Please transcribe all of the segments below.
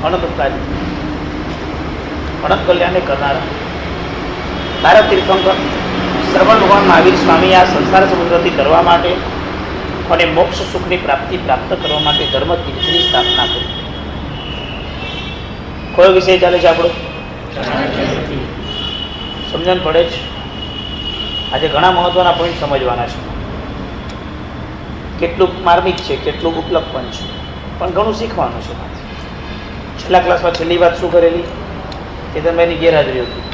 અનંતકારી અનંત કલ્યાણને કરનારા ભારત તીર્થંકર શ્રવણ ભગવાન મહાવીર સ્વામી આ સંસાર સમુદ્રથી કરવા માટે અને મોક્ષ સુખની પ્રાપ્તિ પ્રાપ્ત કરવા માટે ધર્મ તીર્થની સ્થાપના કરી. કયો વિષય ચાલે છે આપણો? સમજણ પડે છે? આજે ઘણા મહત્વના પોઈન્ટ સમજવાના છે. કેટલુંક માર્મિક છે, કેટલુંક ઉપલબ્ધ પણ છે, પણ ઘણું શીખવાનું છે. છેલ્લા ક્લાસમાં છેલ્લી વાત શું કરેલી? કેતનભાઈની ગેરહાજરી હતી.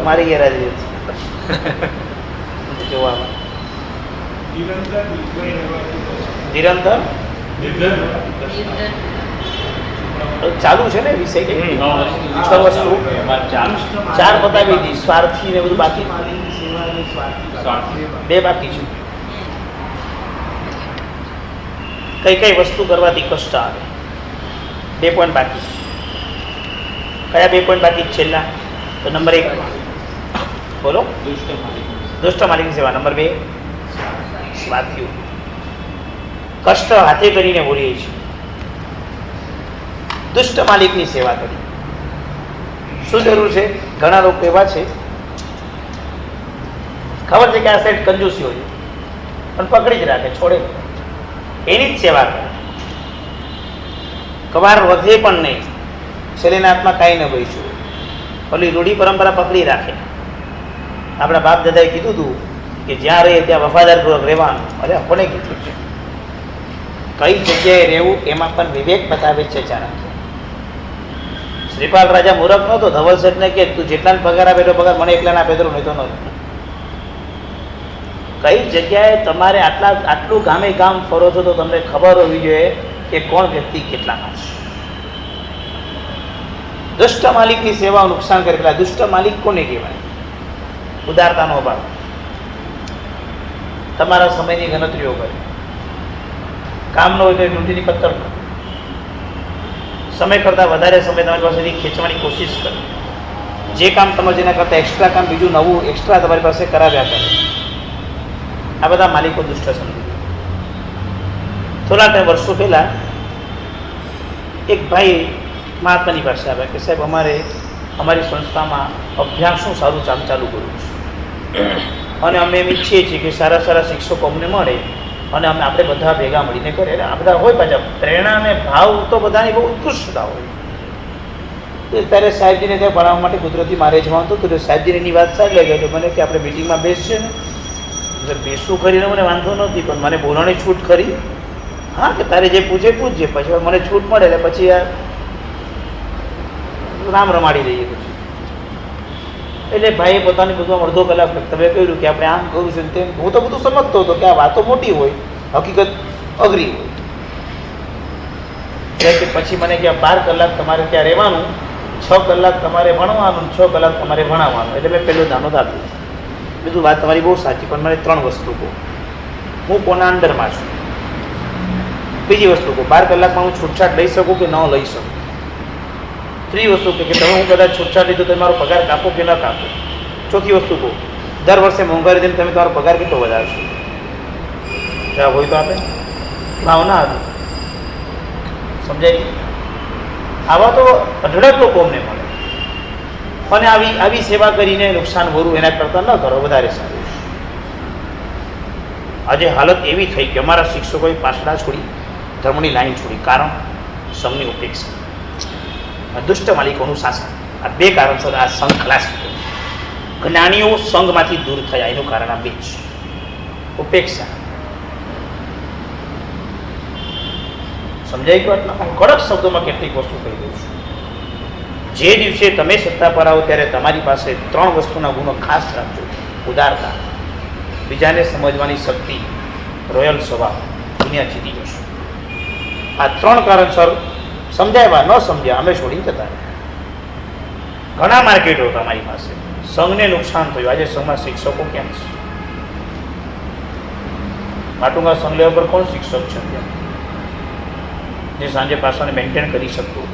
મારી ગેરહાજરી હતી જોવામાં. નિરંતર ચાલુ છે ને વિષય કે 6 વસ્તુ 4 બતાવી હતી. સ્વાર્થી ને બધું બાકી, 2 બાકી છે. કઈ કઈ વસ્તુ કરવાથી કષ્ટ આવે? 2 પોઈન્ટ બાકી. કયા 2 પોઈન્ટ બાકી છેલ્લા? તો નંબર 1 બોલો, દુષ્ટ માલિકની સેવા. નંબર 2 સ્વાર્થીઓ. કષ્ટ હાથે કરીને બોલીએ છીએ. દુષ્ટ માલિકની સેવા કરી. શું જરૂર છે? ઘણા લોકો એવા છે, ખબર છે કે આ સાઈડ કંજૂસી હોય પણ પકડી જ રાખે, છોડે. એની જ સેવા કરે. કવાર વધે પણ નહીં, છેલ્લેના હાથમાં કાંઈ ન બહીશું. ઓલી રૂઢી પરંપરા પકડી રાખે. આપણા બાપ દાદાએ કીધું હતું કે જ્યાં રહે ત્યાં વફાદારપૂર્વક રહેવાનું. અરે કોને કીધું છે? કઈ જગ્યાએ રહેવું એમાં પણ વિવેક બતાવે છે. ચાણક્ય શ્રીપાલ રાજા મૂરખ નહોતો. ધવલ શેઠને કે તું જેટલાને પગાર આપે એટલો પગાર મને એકલાને આપે તો નહીં તો નહોતો. કઈ જગ્યાએ તમારે આટલું ગામે ગામ ફરો છો તો તમને ખબર હોવી જોઈએ કે કોણ વ્યક્તિ કેટલામાં છે. દુષ્ટ માલિકની સેવા નુકસાન કરે. પેલા દુષ્ટ માલિક કોને કહેવાય? ઉદારતાનો અભાવ. તમારા સમયની ગણતરીઓ કરે. કામ ન હોય તો નોંધીની પત્તર સમય કરતાં વધારે સમય તમારી પાસેથી ખેંચવાની કોશિશ કરે. જે કામ તમે જેના કરતાં એક્સ્ટ્રા કામ બીજું નવું એક્સ્ટ્રા તમારી પાસે કરાવ્યા કરે. આ બધા માલિકો દુષ્ટ સમજી. થોડા ટાઈમ વર્ષો પહેલાં એક ભાઈ મહાત્માની પાસે આવ્યા કે સાહેબ અમારી સંસ્થામાં અભ્યાસનું સારું ચાલુ કર્યું છે અને અમે એમ ઈચ્છીએ છીએ કે સારા સારા શિક્ષકો અમને મળે અને આપણે બધા ભેગા મળીને કરીએ. આ બધા હોય પાછા પ્રેરણા અને ભાવ તો બધાની બહુ ઉત્કૃષ્ટતા હોય. ત્યારે સાહેબજીને ત્યાં ભણાવવા માટે કુદરતી મારે જવાનું હતું. તો સાહેબજીને એની વાત સારી લાગી તો મને કે આપણે મિટિંગમાં બેસશે ને. બેસવું કરીને મને વાંધો નથી, પણ મને બોલવાની છૂટ ખરી? હા, કે તારે જે પૂછે પૂછજે, પછી મને છૂટ મળે એટલે પછી આ રામ રમાડી દઈએ પછી. એટલે ભાઈએ પોતાની બધું અડધો કલાક તમે કહ્યું કે આપણે આમ કરું છું તેમ. હું તો બધું સમજતો હતો કે આ વાતો મોટી હોય, હકીકત અઘરી હોય. એટલે કે પછી મને કે 12 કલાક તમારે ત્યાં રહેવાનું, 6 કલાક તમારે ભણવાનું, 6 કલાક તમારે ભણાવવાનું. એટલે મેં પહેલું દાનો દાખ્યું. બીજું વાત તમારી બહુ સાચી, પણ મને 3 વસ્તુ કહું. હું કોના અંડરમાં છું? બીજી વસ્તુ કહું, 12 કલાકમાં હું છૂટછાટ લઈ શકું કે ન લઈ શકું? ત્રીજી વસ્તુ કે તમે હું કદાચ છૂટછાટ લીધું તો મારો પગાર કાપો કે ન કાપો? ચોથી વસ્તુ કહું, દર વર્ષે મોંઘવારી દઈને તમે તમારો પગાર કેટલો વધારશો? જવાબ હોય તો આપે. ભાવના હતી. સમજાય? આવા તો અઢળક લોકો અમને મળે. અને આવી સેવા કરીને નુકસાન ભરવું એના કરતાં ન કરો, વધારે સારું. આજે હાલત એવી થઈ કે અમારા શિક્ષકોએ પાછળ છોડી, ધર્મની લાઈન છોડી. કારણ સંઘની ઉપેક્ષા, દુષ્ટ માલિકોનું શાસન. આ 2 કારણસર આ સંઘ ખલાસ થયો. જ્ઞાનીઓ સંઘમાંથી દૂર થયા. એનું કારણ આ 2 છે. ઉપેક્ષા. સમજાય ગયું? આટલા કડક શબ્દોમાં કેટલીક વસ્તુ કહી દઉં છું. જે દિવસે તમે સત્તા પર આવો ત્યારે તમારી પાસે 3 વસ્તુના ગુણો ખાસ રાખજો. ઉદારતા, બીજાને સમજવાની શક્તિ, રોયલ સ્વભાવ. દુનિયા જીતી જશો. આ 3 કારણસર સમજાવ્યા, ન સમજ્યા, અમે છોડીને જતા રહ્યા. ઘણા માર્કેટો તમારી પાસે. સંઘને નુકસાન થયું. આજે સંઘમાં શિક્ષકો કેમ છે? માટુંગા સંઘ લેવલ પર કોણ શિક્ષક છે જે સાંજે પાછાને મેન્ટેન કરી શકતું?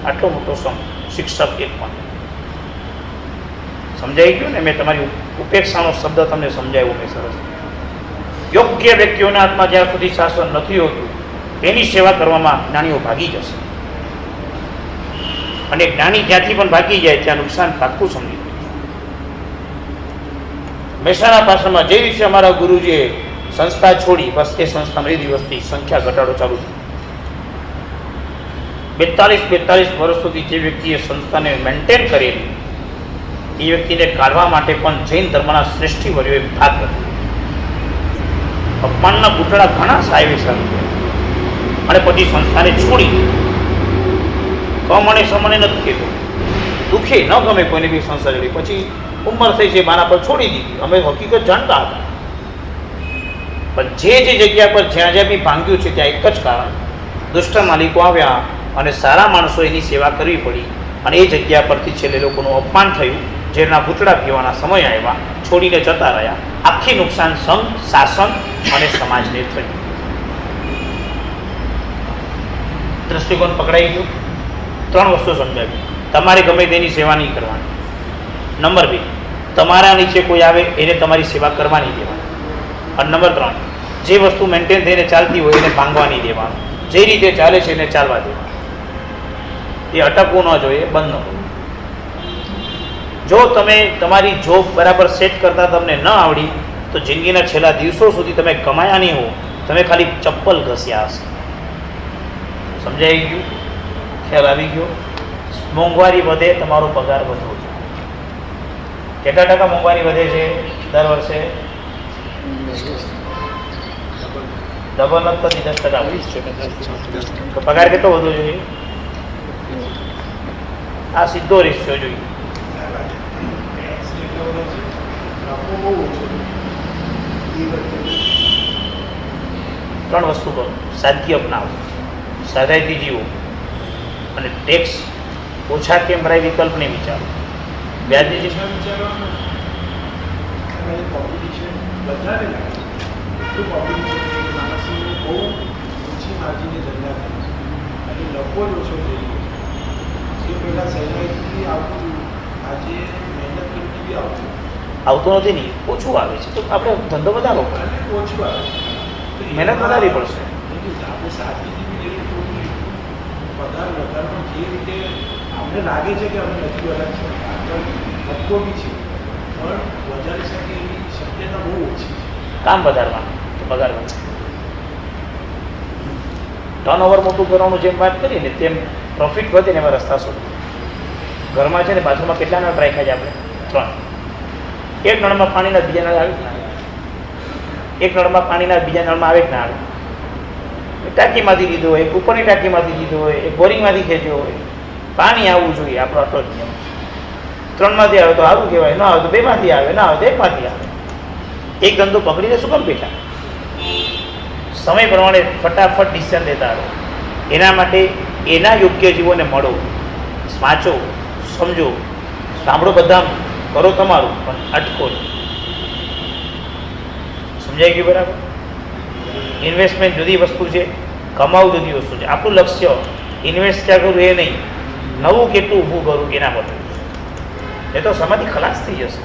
આટલો મોટો સંઘ, શિક્ષક એક પણ. સમજાઈ ગયું ને? મેં તમારી ઉપેક્ષાનો શબ્દ તમને સમજાવ્યો મેં સરસ. યોગ્ય વ્યક્તિઓના હાથમાં જ્યાં સુધી શાસન નથી હોતું એની સેવા કરવામાં જ્ઞાનીઓ ભાગી જશે. અને જ્ઞાની જ્યાંથી પણ ભાગી જાય ત્યાં નુકસાન પાક્કું સમજી. મહેસાણા ભાષામાં જે દિવસે અમારા ગુરુજીએ સંસ્થા છોડી, બસ એ સંસ્થામાં એ દિવસથી સંખ્યા ઘટાડો ચાલુ થયો. 42 વર્ષ સુધી જે વ્યક્તિએ સંસ્થાને મેન્ટેન કરેલી એ વ્યક્તિને કાઢવા માટે પણ જૈન ધર્મના શ્રેષ્ઠીવર્યોએ ભાગ ભજવ્યો. અપમાનના ઘૂંટડા ઘણા સાહેબે સારું અને પછી સંસ્થાને છોડી. કમણે સમણે નથી કહેતો, દુઃખે ન ગમે કોઈને બી સંસ્થા જોડી. પછી ઉંમર થઈ છે, બાના પર છોડી દીધી. અમે હકીકત જાણતા હતા, પણ જે જગ્યા પર જ્યાં જ્યાં બી ભાંગ્યું છે ત્યાં એક જ કારણ, દુષ્ટ માલિકો આવ્યા અને સારા માણસો એની સેવા કરવી પડી અને એ જગ્યા પરથી છેલ્લે લોકોનું અપમાન થયું. જેના ઘૂંટડા પીવાના સમય આવ્યા, છોડીને જતા રહ્યા. આખી નુકસાન સંઘ, શાસન અને સમાજને થયું. દ્રષ્ટિકોણ પકડાઈ ગયો. 3 વસ્તુ સમજાવી. તમારે ગમે તેની સેવા નહીં કરવાની. નંબર 2, તમારા નીચે કોઈ આવે એને તમારી સેવા કરવા નહીં દેવાની. અને નંબર 3, જે વસ્તુ મેન્ટેન થઈને ચાલતી હોય એને ભાંગવા નહીં દેવાનું. જે રીતે ચાલે છે એને ચાલવા દેવાનું. એ અટકવું ન જોઈએ, બંધ ન કરવું. જો તમે તમારી જોબ બરાબર સેટ કરતા તમને ન આવડી તો જિંદગીના છેલ્લા દિવસો સુધી તમે કમાયા નહીં હો, તમે ખાલી ચપ્પલ ઘસ્યા હશે. સમજાઈ ગયું? ખ્યાલ આવી ગયો? મોંઘવારી વધે, તમારો પગાર વધવો જોઈએ. કેટલા ટકા મોંઘવારી વધે છે દર વર્ષે? ડબલ નથી, 10%. તો પગાર કેટલો વધવો જોઈએ? આ સીધો રેશિયો જોઈએ. ત્રણ વસ્તુ કરો. સાદગી અપનાવો, સાદાઈથી જીવો અને ટેક્સ ઓછા કેમ ભરાય વિકલ્પ નહીં વિચારો. વ્યાજની આવતું નથી નહીં, ઓછું આવે છે તો આપણે ધંધો વધારો, ઓછું આવે, મહેનત વધારવી પડશે. આપણે સાચી પગાર વધારનો જે રીતે અમને લાગે છે કે અમે નથી વધારી શકતા, આગળ ધક્કો બી છે પણ વધારી શકે એવી શક્યતા બહુ ઓછી છે. કામ વધારવાનું, પગાર વધારવાનો, ટર્નઓવર મોટું કરવાનું જેમ વાત કરીએ ને તેમ પ્રોફિટ વધે ને એમાં રસ્તા શોધો. ઘરમાં છે ને બાજુમાં કેટલા નળ રાખ્યા છે આપણે? 3. એક નળમાં પાણીના બીજા નળ આવે ના આવે? એક નળમાં પાણીના બીજા નળમાં આવે કે ના આવે? ટાંકીમાંથી લીધું હોય, ઉપરની ટાંકીમાંથી લીધું હોય, એક બોરિંગમાંથી ખેંચ્યો હોય. પાણી આવવું જોઈએ, આપણો આટલો જ નિયમ છે. 3માંથી આવે તો સારું કહેવાય, ન આવે તો 2માંથી આવે, ના આવે તો 1માંથી આવે. એક ધંધો પકડીને શું કામ બેઠા? સમય પ્રમાણે ફટાફટ ડિસિઝન લેતા રહો. એના માટે એના યોગ્ય જીવોને મળો, વાંચો, સમજો, સાંભળો, બધા કરો તમારું, પણ અટકો નહીં. સમજાઈ ગયું બરાબર? ઇન્વેસ્ટમેન્ટ જુદી વસ્તુ છે, કમાવું જુદી વસ્તુ છે. આપણું લક્ષ્ય ઇન્વેસ્ટ ક્યાં કરવું એ નહીં, નવું કેટલું ઊભું કરવું એના પર. એ તો સમાધિ ખલાસ થઈ જશે,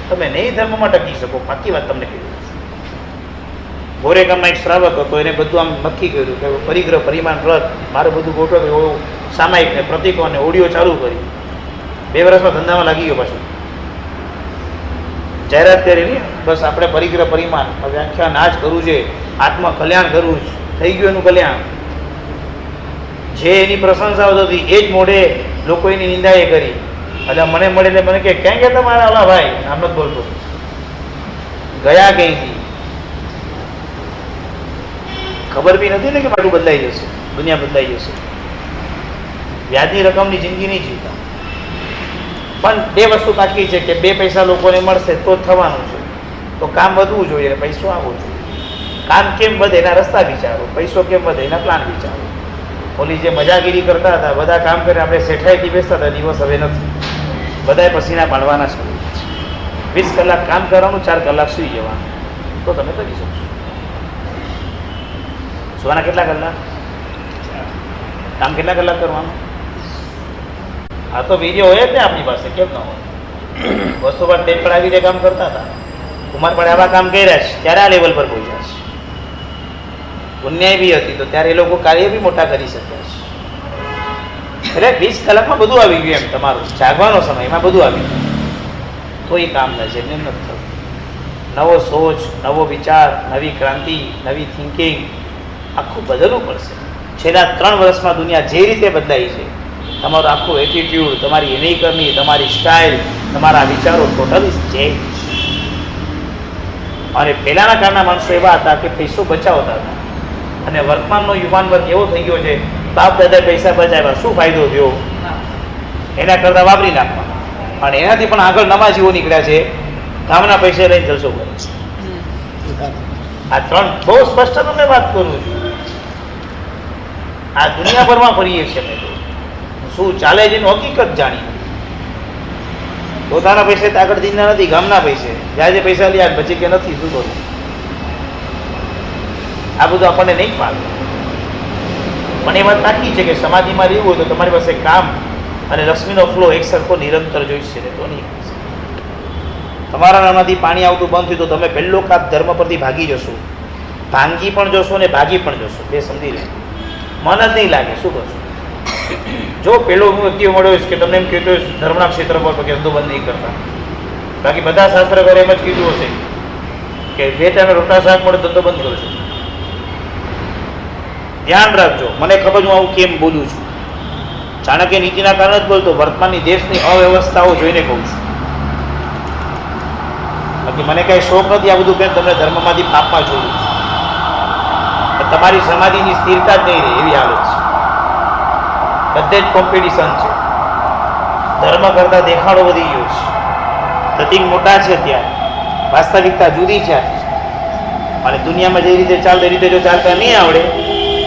તમે નહીં ધર્મમાં ટકી શકો. પાકી વાત તમને કહી દઉં. ગોરેગામમાં એક શ્રાવક હતો, એને બધું આમ નક્કી કર્યું કે પરિગ્રહ, પરિમાણ, વ્રત મારે બધું ગોઠવ્યું, સામાયિક ને પ્રતિકો અને ઓડિયો ચાલુ કરી. 2 વર્ષમાં ધંધામાં લાગી ગયો. પાછું જાહેરાત કરી ને, બસ આપણે પરિગ્રહ, પરિમાણ, વ્યાખ્યાન આ જ કરવું છે, આત્મ કલ્યાણ કરવું છે. થઈ ગયું એનું કલ્યાણ. જે એની પ્રશંસાઓ હતી એ જ મોઢે લોકો એની નિંદા એ કરી. એટલે મને મળે એટલે મને કે ક્યાં ગયા તમારા ઓલા ભાઈ? આમ જ બોલતો ગયા ક્યાંથી? ખબર બી નથી ને કે બધું બદલાઈ જશે, દુનિયા બદલાઈ જશે. વ્યાજની રકમની જિંદગી નહીં જીવતા. પણ 2 વસ્તુ બાકી છે કે 2 પૈસા લોકોને મળશે તો જ થવાનું છે. તો કામ વધવું જોઈએ અને પૈસો આવવો જોઈએ. કામ કેમ વધે એના રસ્તા વિચારો, પૈસો કેમ વધે એના પ્લાન વિચારો. ઓલી જે મજાગીરી કરતા હતા, બધા કામ કરીને આપણે શેઠાઈથી બેસતા હતા, દિવસ હવે નથી. બધાએ પસીના પાડવાના છે. 20 કલાક કામ કરવાનું, 4 કલાક સૂઈ જવાનું, તો તમે કરી શકશો. સુવાના કેટલા કલાક? કામ કેટલા કલાક કરવાનું? આ તો વીડિયો હોય જ ને આપણી પાસે, કેમ ન હોય? વસ્તુ પર ટેપ પડાવીને કામ કરતા હતા. કુમાર પણ આવા કામ કર્યા છે ત્યારે આ લેવલ પર પહોંચ્યા છે. પુણ્યાય બી હતી તો ત્યારે એ લોકો કાર્ય બી મોટા કરી શક્યા છે. એટલે 20 કલાકમાં બધું આવી ગયું એમ, તમારું જાગવાનો સમય એમાં બધું આવી ગયું, તો એ કામ થાય છે, એમને નથી થતું. નવો સોચ, નવો વિચાર, નવી ક્રાંતિ, નવી થિંકિંગ, આખું બદલવું પડશે. છેલ્લા 3 વર્ષમાં દુનિયા જે રીતે બદલાઈ છે, તમારું આખું એટીટ્યુડ, તમારી એની તમારી સ્ટાઇલ, તમારા વિચારો ટોટલી ચેન્જ. અને પહેલાંના કાળના માણસો એવા હતા કે પૈસો બચાવતા હતા, અને વર્તમાનનો યુવાન વર્ગ એવો થઈ ગયો છે, બાપ દાદા પૈસા બચાવ્યા, શું ફાયદો થયો, એના કરતાં વાપરી નાખવા. અને એનાથી પણ આગળ નવા જીવો નીકળ્યા છે, ગામના પૈસે લઈને જલસો કરે. આ 3 બહુ સ્પષ્ટ તમને વાત કરું છું. આ દુનિયાભરમાં ફરીએ છીએ અમે તો, શું ચાલે છે એની હકીકત જાણી. પોતાના પૈસે તો આગળ દીના નથી, ગામના પૈસે જ્યાં જે પૈસા લ્યા પછી કે નથી, શું કરું. આ બધું આપણને નહીં ફાવે. પણ એ વાત નાખી છે કે સમાધિમાં રહેવું હોય તો તમારી પાસે કામ અને લક્ષ્મીનો ફ્લો એક સરખો નિરંતર જોઈશે ને તો નહીં. તમારા નામાંથી પાણી આવતું બંધ થયું તો તમે પહેલો કાપ ધર્મ પરથી ભાગી જશો. ભાંગી પણ જશો ને ભાગી પણ જશો, બે સમજી લે. મન જ નહીં લાગે, શું કરશો. જો પેલો હું વ્યક્તિઓ મળ્યો કે તમને એમ કહેતો ધર્મના ક્ષેત્ર પર કે ધંધો બંધ નહીં કરતા, બાકી બધા શાસ્ત્રકારો એમ જ કીધું હશે કે જે ટાઈમે રોટા શાક મળે ધંધો બંધ કરશો. ધ્યાન રાખજો, મને ખબર હું આવું કેમ બોલું છું. ચાણક્ય નીતિના કારણે જ બોલતો, વર્તમાનની દેશની અવ્યવસ્થાઓ જોઈને કહું છું. બાકી મને કાંઈ શોખ નથી આ બધું કેમ તમને ધર્મમાંથી પાપમાં જોડું છું. તમારી સમાધિની સ્થિરતા જ નહીં રહે એવી હાલત છે. બધે જ કોમ્પિટિશન છે, ધર્મ કરતાં દેખાડો વધી ગયો છે, પ્રતિક મોટા છે, ત્યાં વાસ્તવિકતા જુદી છે. અને દુનિયામાં જે રીતે ચાલતો એ રીતે જો ચાલતા નહીં આવડે,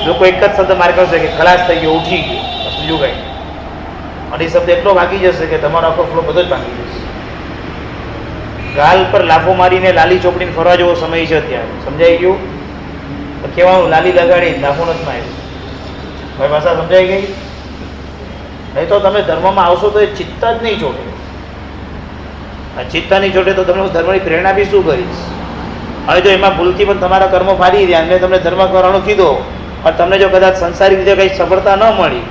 લોકો એક જ શબ્દ મારે કહેશે કે ખલાસ થઈ ગયો, ઉઠી ગયો, બસ બીજું કાંઈ. અને એ શબ્દ એટલો ભાગી જશે કે તમારો આખો ફ્લો બધો જ ભાગી જશે. ગાલ પર લાફો મારીને લાલી ચોપડીને ફરવા જેવો સમય છે અત્યારે, સમજાઈ ગયું. તો કહેવાનું લાલી લગાડી લાફો નથી માર્યો, ભાઈ ભાષા સમજાઈ ગઈ. નહીં તો તમે ધર્મમાં આવશો તો એ ચિત્ત જ નહીં છોડે. આ ચિત્ત નહીં છોડે તો તમને ધર્મની પ્રેરણા બી શું કરીશ. અને જો એમાં ભૂલથી પણ તમારા કર્મો ફાડી રહ્યા અને તમને ધર્મ કરવાનો કીધો, પણ તમને જો કદાચ સંસારિક રીતે કંઈ સફળતા ન મળી,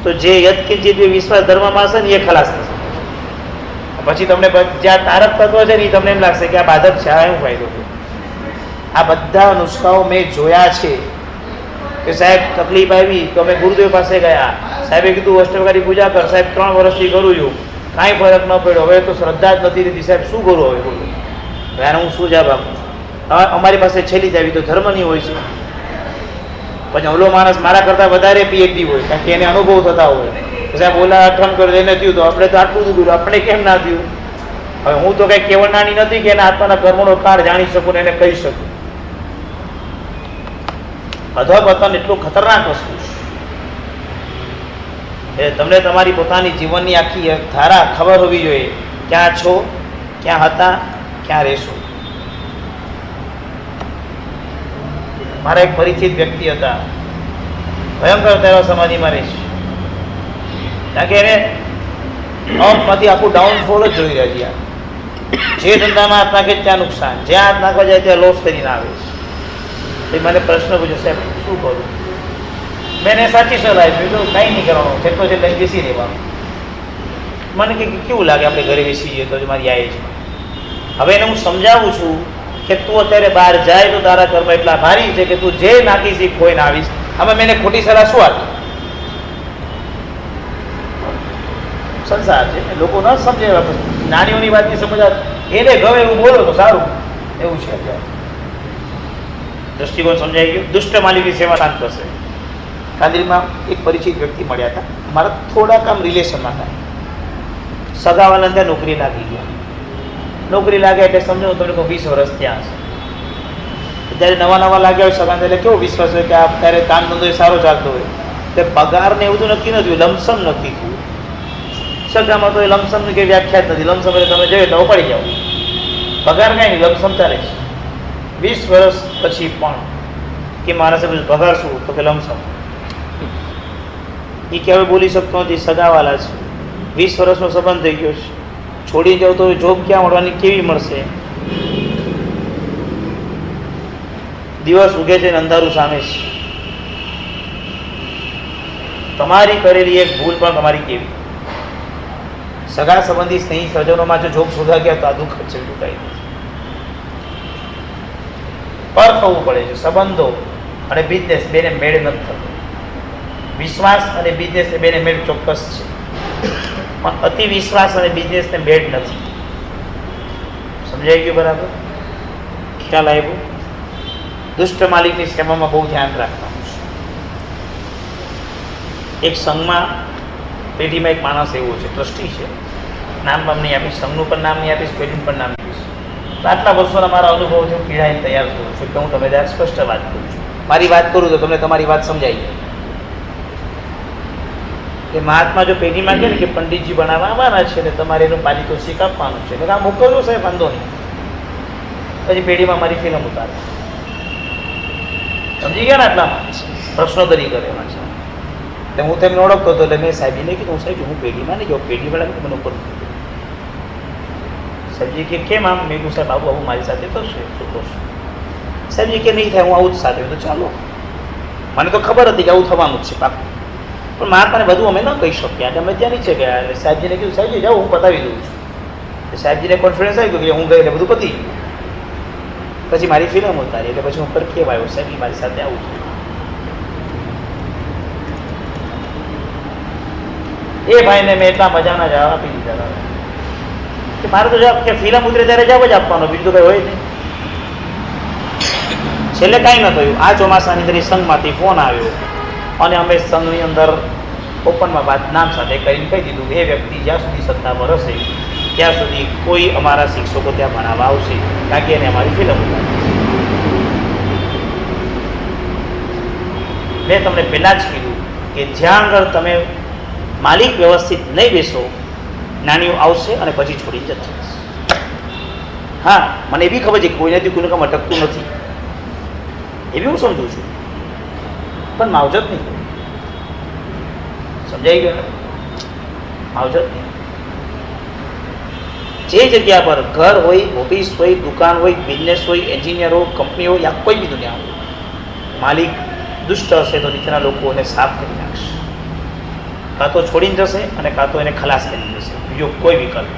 તો જે યત્કિંચિત વિશ્વાસ ધર્મમાં હશે ને એ ખલાસ થશે. પછી તમને જ્યાં તારક તત્વ છે ને એ તમને એમ લાગશે કે આ બાધક છે, આ શું ફાયદો થયો. આ બધા નુસ્ખાઓ મેં જોયા છે કે સાહેબ તકલીફ આવી તો અમે ગુરુદેવ પાસે ગયા, સાહેબે કીધું અષ્ટપ્રકારી પૂજા કર. સાહેબ 3 વર્ષથી કરું છું, કાંઈ ફરક ન પડ્યો. હવે તો શ્રદ્ધા જ નથી રહેતી. સાહેબ શું કરું હવે, બોલું ત્યારે હું શું જવાબ આપું. અમારી પાસે છેલ્લી જ આવી તો ધર્મની હોય છે. પછી ઓલો માણસ મારા કરતાં વધારે પીએચડી હોય, કારણ કે એને અનુભવ થતા હોય. સાહેબ ઓલા અઠમ કર્યો એને થયું તો આપણે તો આટલું બધું કર્યું, આપણે કેમ ના થયું. હવે હું તો કંઈ કહેવનાની નથી કે એના આત્માના કર્મનો કાળ જાણી શકું ને એને કહી શકું. અધઃપતન એટલું ખતરનાક વસ્તુ છે. તમને તમારી પોતાની જીવનની આખી ધારા ખબર હોવી જોઈએ, ક્યાં છો, ક્યાં હતા, ક્યાં રહેશો. મારા એક પરિચિત વ્યક્તિ હતા, ભયંકર તેવા સમાધિમાં રહેશે, કારણ કે એને અપમાંથી આખું ડાઉનફોલ જ જોઈ રહ્યા છે. જે ધંધામાં હાથ નાખે ત્યાં નુકસાન, જ્યાં હાથ નાખવા જાય ત્યાં લોસ કરીને આવે છે. એ મને પ્રશ્ન પૂછ્યો, સાહેબ શું કરું. મેં એને સાચી સલાહ આપી, તો કંઈ નહીં કરવાનું, જેટલો છે લઈને બેસી રહેવાનું. મને કે કેવું લાગે આપણે ઘરે બેસી જઈએ તો મારી આ એજમાં. હવે એને હું સમજાવું છું કે તું અત્યારે બહાર જાય તો તારા કર્મ એટલા ભારી છે કે તું જે નાખીશ એ ખોઈને આવીશ. હવે મેં એને ખોટી સલાહ શું આપી. સંસાર છે, લોકો ન સમજે, નાનીઓની વાતની સમજ એને ગમે એવું બોલો તો સારું, એવું છે અત્યારે દ્રષ્ટિકોણ સમજાઈ ગયું. દુષ્ટ માલિકની સેવા શાંત કરશે. કાંદીમાં એક પરિચિત વ્યક્તિ મળ્યા હતા, મારા થોડાક આમ રિલેશનમાં હતા. સગાવાલા ત્યાં નોકરી લાગી ગયા. નોકરી લાગે એટલે સમજો હું તમને કહું 20 વર્ષ ત્યાં હશે. જ્યારે નવા લાગ્યા હોય સગા એટલે કેવો વિશ્વાસ હોય કે આ ત્યારે કામ ધંધો એ સારો ચાલતો હોય. તે પગારને એવું બધું નક્કી નથી, લમસમ નક્કી થયું. સગામાં તો એ લમસમની કંઈ વ્યાખ્યા જ નથી. લમસમ એટલે તમે જોઈએ તો પડી જાઓ. પગાર કાંઈ નહીં, લમસમ ચાલે છે. 20 વર્ષ પછી પણ કે માણસે પૂછ્યું પગાર શું, તો કે લમસમ. એ કે હવે બોલી શકતો નથી, સગાવાલા છે, 20 વર્ષનો સંબંધ થઈ ગયો છે, છોડી જાવ તો જોબ ક્યાં મળવાની, કેવી મળશે. દિવસ ઉગે છે ને અંધારું સામે છે. તમારી કરેલી એક ભૂલ પણ તમારી કેવી. સગા સંબંધી સ્નેહી સજ્જનોમાં જો જોગ શોધા ગયા તો આ દુઃખ છે, બીજું કંઈ નથી. પર થવું પડે છે. સંબંધો અને બિઝનેસ બેને મેળ નથી થતો. વિશ્વાસ અને બિઝનેસ એ બેને મેળ ચોક્કસ છે, પણ અતિ વિશ્વાસ અને બિઝનેસને મેળ નથી. સમજાઈ ગયું બરાબર? ખ્યાલ આવ્યો? દુષ્ટ માલિકની સેવામાં બહુ ધ્યાન રાખવાનું છે. એક સંઘમાં પેઢીમાં એક માણસ એવો છે, ટ્રસ્ટી છે, નામ નહીં આપીશ, સંઘનું પણ નામ નહીં આપીશ, પેઢીનું પણ નામ નહીં આપીશ. આટલા વર્ષોના મારા અનુભવથી હું પીડાઈને તૈયાર કરું છું કે હું તમે ત્યાં સ્પષ્ટ વાત કરું છું. મારી વાત કરું તો તમને તમારી વાત સમજાઈ જાય. કે મહાત્મા જો પેઢીમાં કહે ને કે પંડિતજી બનાવવા આવવાના છે ને તમારે એનું પારિતોષિક આપવાનું છે, એટલે આ મોકલજો સાહેબ, વાંધો નહીં. પછી પેઢીમાં મારી ફિલ્મ ઉતારે. સમજી ગયા ને? આટલામાં પ્રશ્નોત્તરી કરે એમાં છે. એટલે હું તેમને ઓળખતો હતો, એટલે મેં સાહેબજીને કીધું, સાહેબ હું પેઢીમાં નહીં જાઉં, પેઢીવાળા મને ઉપર સાહેબજી કે કેમ આમ? મેં કહ્યું સાહેબ આવું આવું મારી સાથે થશે, શું કરશું? સાહેબજી કે નહીં થાય, હું આવું જ સાથે. તો ચાલો, મને તો ખબર હતી કે આવું થવાનું જ છે પાકું, પણ મહાત્માને બધું અમે ન કહી શકીએ. એટલે અમે ત્યાં નીચે ગયા, એટલે સાહેબજીને કીધું સાહેબજી જાઓ, હું પતાવી દઉં છું. સાહેબજીને કોન્ફિડન્સ આવી ગયો કે હું ગઈ એટલે બધું પતી ગયું. પછી મારી ફિલ્મ ઉતારી, એટલે પછી હું પર કેવા આવ્યો, સાહેબ મારી સાથે આવું છું. એ ભાઈને મેં એટલા મજાના જવાબ આપી દીધા કે મારે તો જવાબ કે ફિલ્મ ઉતરે ત્યારે જવાબ જ આપવાનો, બીજું તો કંઈ હોય નહીં. છેલ્લે કાંઈ ન થયું. આ ચોમાસાની અંદર સંઘમાંથી ફોન આવ્યો અને અમે સંઘની અંદર ઓપનમાં વાત નામ સાથે કરીને કહી દીધું કે એ વ્યક્તિ જ્યાં સુધી સત્તામાં હશે ત્યાં સુધી કોઈ અમારા શિક્ષકો ત્યાં ભણાવવા આવશે, કારણ કે એને અમારી ફિલ્મ ઉતારી. મેં તમને પહેલાં જ કીધું કે જ્યાં આગળ તમે માલિક વ્યવસ્થિત નહીં બેસો, નાનીઓ આવશે અને પછી છોડી જશે. હા, મને એવી ખબર છે કે કોઈનાથી કોઈને કામ અટકતું નથી, એવી હું સમજું છું, પણ માવજત નહીં. સમજાઈ ગયું? માવજત નહીં. જે જગ્યા પર ઘર હોય, ઓફિસ હોય, દુકાન હોય, બિઝનેસ હોય, એન્જિનિયર હોય, કંપની હોય, યા કોઈ બી દુનિયા હોય, માલિક દુષ્ટ હશે તો નીચેના લોકો એને સાફ કરી નાખશે. કાં તો છોડીને જશે અને કાં તો એને ખલાસ કરી જશે, બીજો કોઈ વિકલ્પ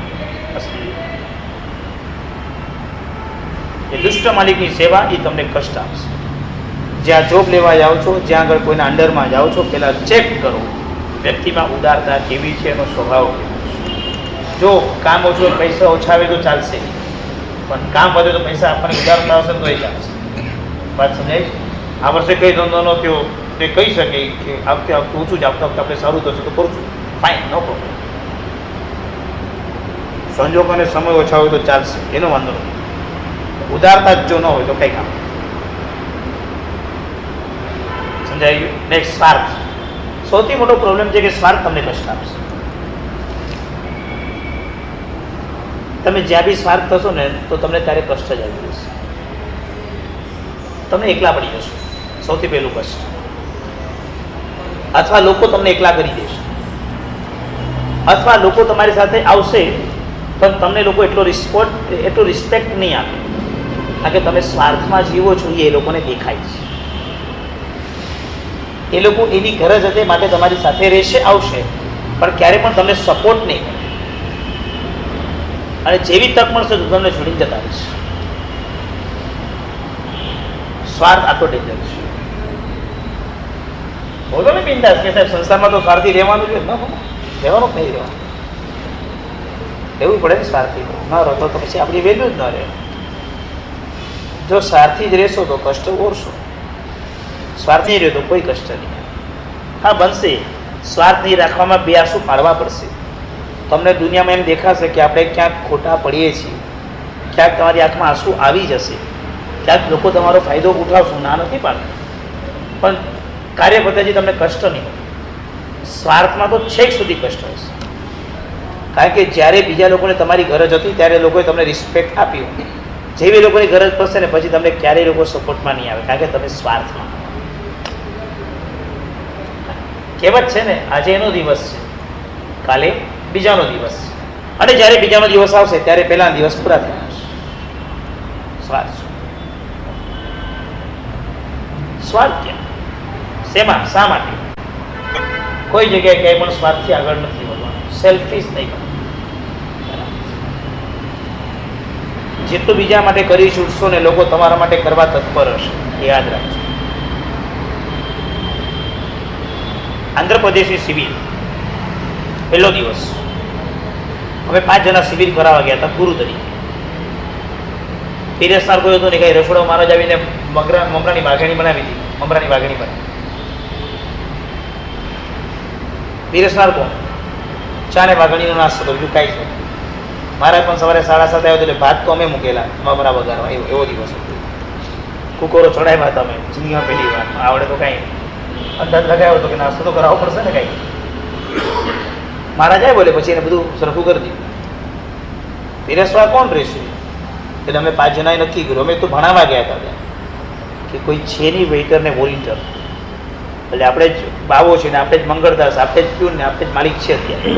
નથી. એ દુષ્ટ માલિકની સેવા એ તમને કષ્ટ આપશે. જ્યાં જોબ લેવા જાઓ છો, જ્યાં આગળ કોઈના અંડરમાં જાઓ છો, પહેલાં ચેક કરો વ્યક્તિમાં ઉદારતા કેવી છે, એનો સ્વભાવ કેવો છે. જો કામ ઓછું, પૈસા ઓછા આવે તો ચાલશે, પણ કામ વધે તો પૈસા આપણને ઉદારતા હશે તો એ ચાલશે. વાત સમજાય? આ વર્ષે કઈ ધંધો ન થયો તે કહી શકે કે આ વખતે ઓછું જ, આવતા વખતે આપણે સારું થશે તો કરું છું, ફાઇન, નો પ્રોબ્લેમ. સંજોગ અને સમય ઓછા હોય તો ચાલશે, એનો વાંધો નથી. ઉદારતા જ જો ન હોય તો કંઈ કામ. સમજાઈ ગયું? નેક્સ્ટ, સ્વાર્થ. સૌથી મોટો પ્રોબ્લેમ છે કે સ્વાર્થ તમને કષ્ટ આપશે. તમે જ્યાં બી સ્વાર્થ થશો ને તો તમને ત્યારે કષ્ટ જ આવી જશે. તમને એકલા પડી જશો, સૌથી પહેલું કષ્ટ. અથવા લોકો તમને એકલા કરી દેશે, અથવા લોકો તમારી સાથે આવશે પણ તમને લોકો એટલો રિસ્પેક્ટ નહીં આપે, કારણ કે તમે સ્વાર્થમાં જીવો છો એ લોકોને દેખાય છે. એ લોકો એની ગરજ હતી માટે તમારી સાથે રહેશે, આવશે, પણ ક્યારે પણ તમને સપોર્ટ નહીં કરે. અને જેવી તક મળશે તો તમને છોડીને જતા રહેશે. સ્વાર્થ આટલો ડેન્જર છે. બોલો ને બિંદાસ કે સાહેબ સંસારમાં તો સ્વાર્થી રહેવાનું છે. ન રહેવાનું જ નહીં, રહેવાનું રહેવું પડે ને. સ્વાર્થી ન રહો તો પછી આપણી વેલ્યુ જ ન રહે. જો સ્વાર્થી જ રહેશો તો કષ્ટ ઓરશો, સ્વાર્થ નહીં રહ્યો તો કોઈ કષ્ટ નહીં. હા, બનશે. સ્વાર્થ નહીં રાખવામાં બે આંસુ પાડવા પડશે. તમને દુનિયામાં એમ દેખાશે કે આપણે ક્યાંક ખોટા પડીએ છીએ, ક્યાંક તમારી આંખમાં આંસુ આવી જશે, ક્યાંક લોકો તમારો ફાયદો ઉઠાવશું, ના નથી પાડતા, પણ કાર્ય પદ્ધતિ તમને કષ્ટ નહીં. સ્વાર્થમાં તો છેક સુધી કષ્ટ હશે, કારણ કે જ્યારે બીજા લોકોને તમારી ગરજ હતી ત્યારે લોકોએ તમને રિસ્પેક્ટ આપ્યું. જેવી લોકોની ગરજ પડશે ને પછી તમને ક્યારેય લોકો સપોર્ટમાં નહીં આવે, કારણ કે તમે સ્વાર્થમાં. કહેવત છે ને, આજે એનો દિવસ છે, કાલે બીજાનો દિવસ છે, અને જ્યારે બીજાનો દિવસ આવશે ત્યારે પહેલાનો દિવસ પૂરા થઈ જશે. સ્વાર્થ. સ્વાર્થ ક્યાં? શેમાં? શા માટે? કોઈ જગ્યાએ ક્યાંય પણ સ્વાર્થથી આગળ નથી વધવાનું, સેલ્ફિશ નહીં કરવાનું. જેટલું બીજા માટે કરી છૂટશો ને લોકો તમારા માટે કરવા તત્પર હશે, એ યાદ રાખજો. આંધ્રપ્રદેશની શિબિર, પહેલો દિવસ અમે 5 જણા શિબિર કરાવવા ગયા હતા ગુરુ તરીકે. પીરસનાર કોઈ હતું ને કઈ રસોડો મહારાજ આવીને મમરાની વાઘણી બનાવી હતી, મમરાની વાઘણી બનાવી. પીરસનાર કોણ? ચા ને વાઘણીનો નાસ્તો તો બીજું કાંઈ જ નથી. મારે પણ સવારે 7:30 આવ્યો એટલે ભાત તો અમે મૂકેલા મમરા વગાડવા, એવો દિવસ હતો. કુકોરો ચડાવ્યા હતા અમે જિંદગીમાં પહેલી વાર. આવડે તો કાંઈ અંદાજ લગાવ્યો હતો કે નાસ્તો તો કરાવવો પડશે ને કાંઈ. મહારાજ જાય બોલે પછી એને બધું સરખું કરી દીધું. પીરસવા કોણ રહેશે? એટલે અમે 5 જણાએ નક્કી કર્યું. અમે તો ભણાવવા ગયા હતા ત્યાં કે કોઈ છે નહીં વેઇટર ને વોલિન્ટર, એટલે આપણે જ બાવો છે ને આપણે જ મંગળદાસ, આપણે જ પ્યુન ને આપણે જ માલિક છે અત્યારે.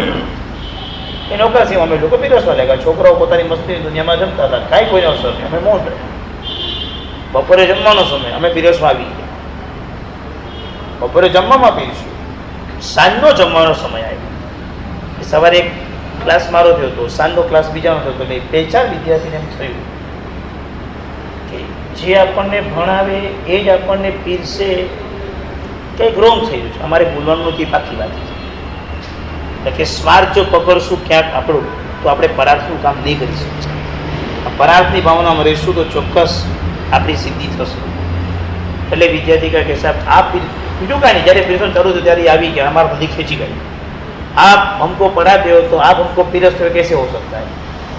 એ નોકરસી અમે લોકો પીરસવા લાગ્યા. છોકરાઓ પોતાની મસ્તીની દુનિયામાં જમતા હતા, કાંઈ કોઈને અસર નહીં. અમે મોઢ બપોરે જમવાનો સમય, અમે પીરસવા આવી ગયા. બપોરે જમવામાં પીરશું, સાંજનો જમવાનો સમય આવ્યો. સવારે એક ક્લાસ મારો થયો હતો, સાંજનો ક્લાસ બીજાનો થયો હતો. એટલે 2-4 વિદ્યાર્થીને એમ થયું કે જે આપણને ભણાવે એ જ આપણને પીરસે, કંઈક રોંગ થઈ રહ્યું છે. અમારે બોલવાનું નથી, પાકી વાત છે કે સ્વાર્થ જો પકડશું ક્યાંક આપણું, તો આપણે પરાર્થનું કામ નહીં કરી શકીએ. પરાર્થની ભાવનામાં રહીશું તો ચોક્કસ આપણી સિદ્ધિ થશે. એટલે વિદ્યાર્થી કહે કે સાહેબ આપ, બીજું કાંઈ નહીં, જ્યારે પીરસન ચાલુ થયું ત્યારે આવી ગયા, અમારા બધી ખેંચી ગઈ. आप हमको पढ़ाते हो तो आप हमको पीरसते हो, कैसे हो सकता है?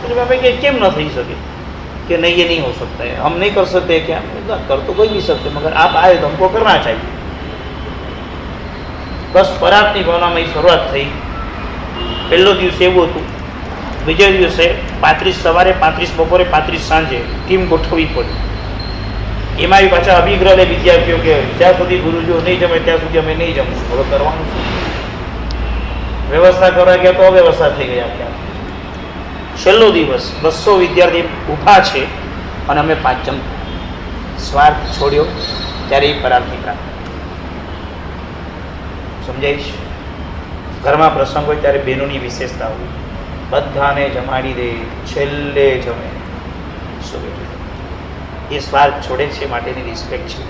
तो हमें कि केम न थी सके कि नहीं, ये नहीं हो सकता है, हम नहीं कर सकते क्या? कर तो कोई नहीं सकते, मगर आप आए तो हमको करना चाहिए. बस परार्थની ભાવનામાં એ શરૂઆત થઈ. પહેલો દિવસ એવું હતું. બીજા દિવસે 35 સવારે, 35 બપોરે, 35 સાંજે ટીમ ગોઠવવી પડી. એમાં બી પાછા અભિગ્રહ લે વિદ્યાર્થીઓ કે જ્યાં સુધી ગુરુજીઓ નહીં જમે ત્યાં સુધી અમે નહીં જમવું. હવે કરવાનું વ્યવસ્થા કરવા ગયા તો અવ્યવસ્થા થઈ ગઈ. આપણે છેલ્લો દિવસ 200 વિદ્યાર્થી ઊભા છે અને અમે 5 જણ. સ્વાર્થ છોડ્યો ત્યારે એ પરાર્થની પ્રાપ્તિ સમજાય છે. ઘરમાં પ્રસંગ હોય ત્યારે બહેનોની વિશેષતા હોય, બધાને જમાડી દે, છેલ્લે જમે. એ સ્વાર્થ છોડે છે માટેની રિસ્પેક્ટ છે.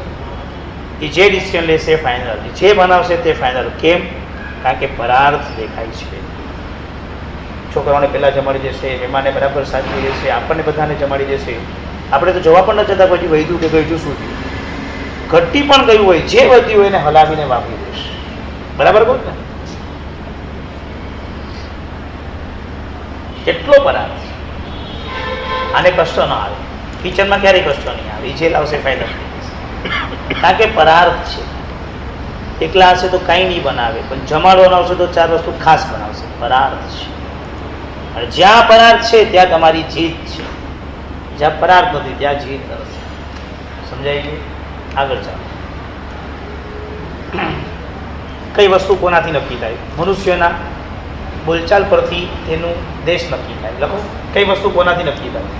એ જે ડિસિઝન લેશે ફાઇનલ, જે બનાવશે તે ફાઇનલ. કેમ? કારણ કે પરાર્થ દેખાય છે. છોકરાઓને પહેલાં જમાડી દેશે, મહેમાનને બરાબર સાચવી દેશે, આપણને બધાને જમાડી દેશે. આપણે તો જવા પણ ન જતા પછી વધ્યું કે ગયું શું થયું, ઘટી પણ ગયું હોય, જે વધ્યું હોય એને હલાવીને વાપરી દેશે. બરાબર કહું ને? કેટલો પરાર્થ. આને કષ્ટ ન આવે, કિચનમાં ક્યારેય કષ્ટ નહીં આવે. એ જે લાવશે ફાયદા, કારણ કે પરાર્થ છે. એકલા હશે તો કાંઈ નહીં બનાવે, પણ જમાડવાનો આવશે તો 4 વસ્તુ ખાસ બનાવશે. પરાર્થ છે. અને જ્યાં પરાર્થ છે ત્યાં તમારી જીત છે, જ્યાં પરાર્થ નથી ત્યાં જીત નથી. સમજાય ગયું? આગળ ચાલો. કઈ વસ્તુ કોનાથી નક્કી થાય? મનુષ્યના બોલચાલ પરથી તેનું દેશ નક્કી થાય. લખો, કઈ વસ્તુ કોનાથી નક્કી થાય?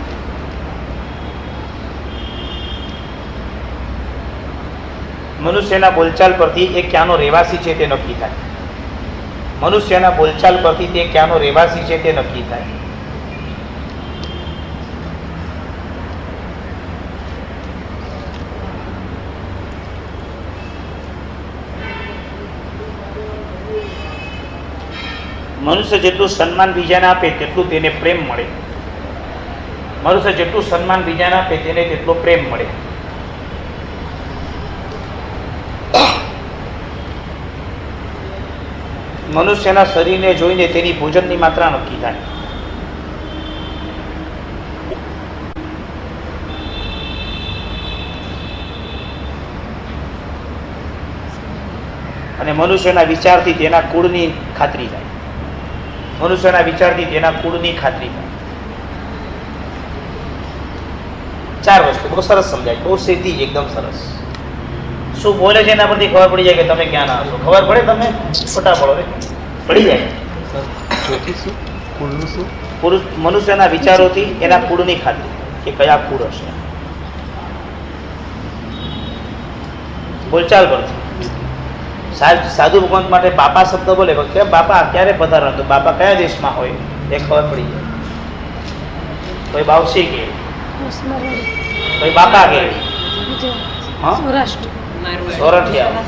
મનુષ્યના બોલચાલ પરથી એ ક્યાંનો રહેવાસી છે તે નક્કી થાય. મનુષ્યના બોલચાલ પરથી તે ક્યાંનો રહેવાસી છે તે નક્કી થાય. મનુષ્ય જેટલું સન્માન બીજાને આપે તેટલું તેને પ્રેમ મળે. મનુષ્ય જેટલું સન્માન બીજાને આપે તેને તેટલો પ્રેમ મળે. મનુષ્યના શરીરને જોઈને તેની ભોજનની માત્રા નક્કી થાય. અને મનુષ્યના વિચારથી તેના કુળની ખાતરી થાય. મનુષ્યના વિચારથી તેના કુળની ખાતરી થાય. 4 વસ્તુ બહુ સરસ સમજાય, બહુ સીધી, એકદમ સરસ. શું બોલે છે એના પરથી ખબર પડી જાય કે તમે ક્યાં ના હશો. ખબર પડે? તમે ખોટા પડો રે, પડી જાય. પુરુષ મનુષ્યના વિચારોથી એના કુળની ખાતરી કે કયા કુળ હશે. બોલચાલ પરથી સાધુ ભગવંત માટે બાપા શબ્દ બોલે કે બાપા ક્યારે પધારો તો બાપા કયા દેશમાં હોય એ ખબર પડી જાય. કોઈ બાવસી કે કોઈ બાપા કે હા સૌરાષ્ટ્ર સોરઠિયા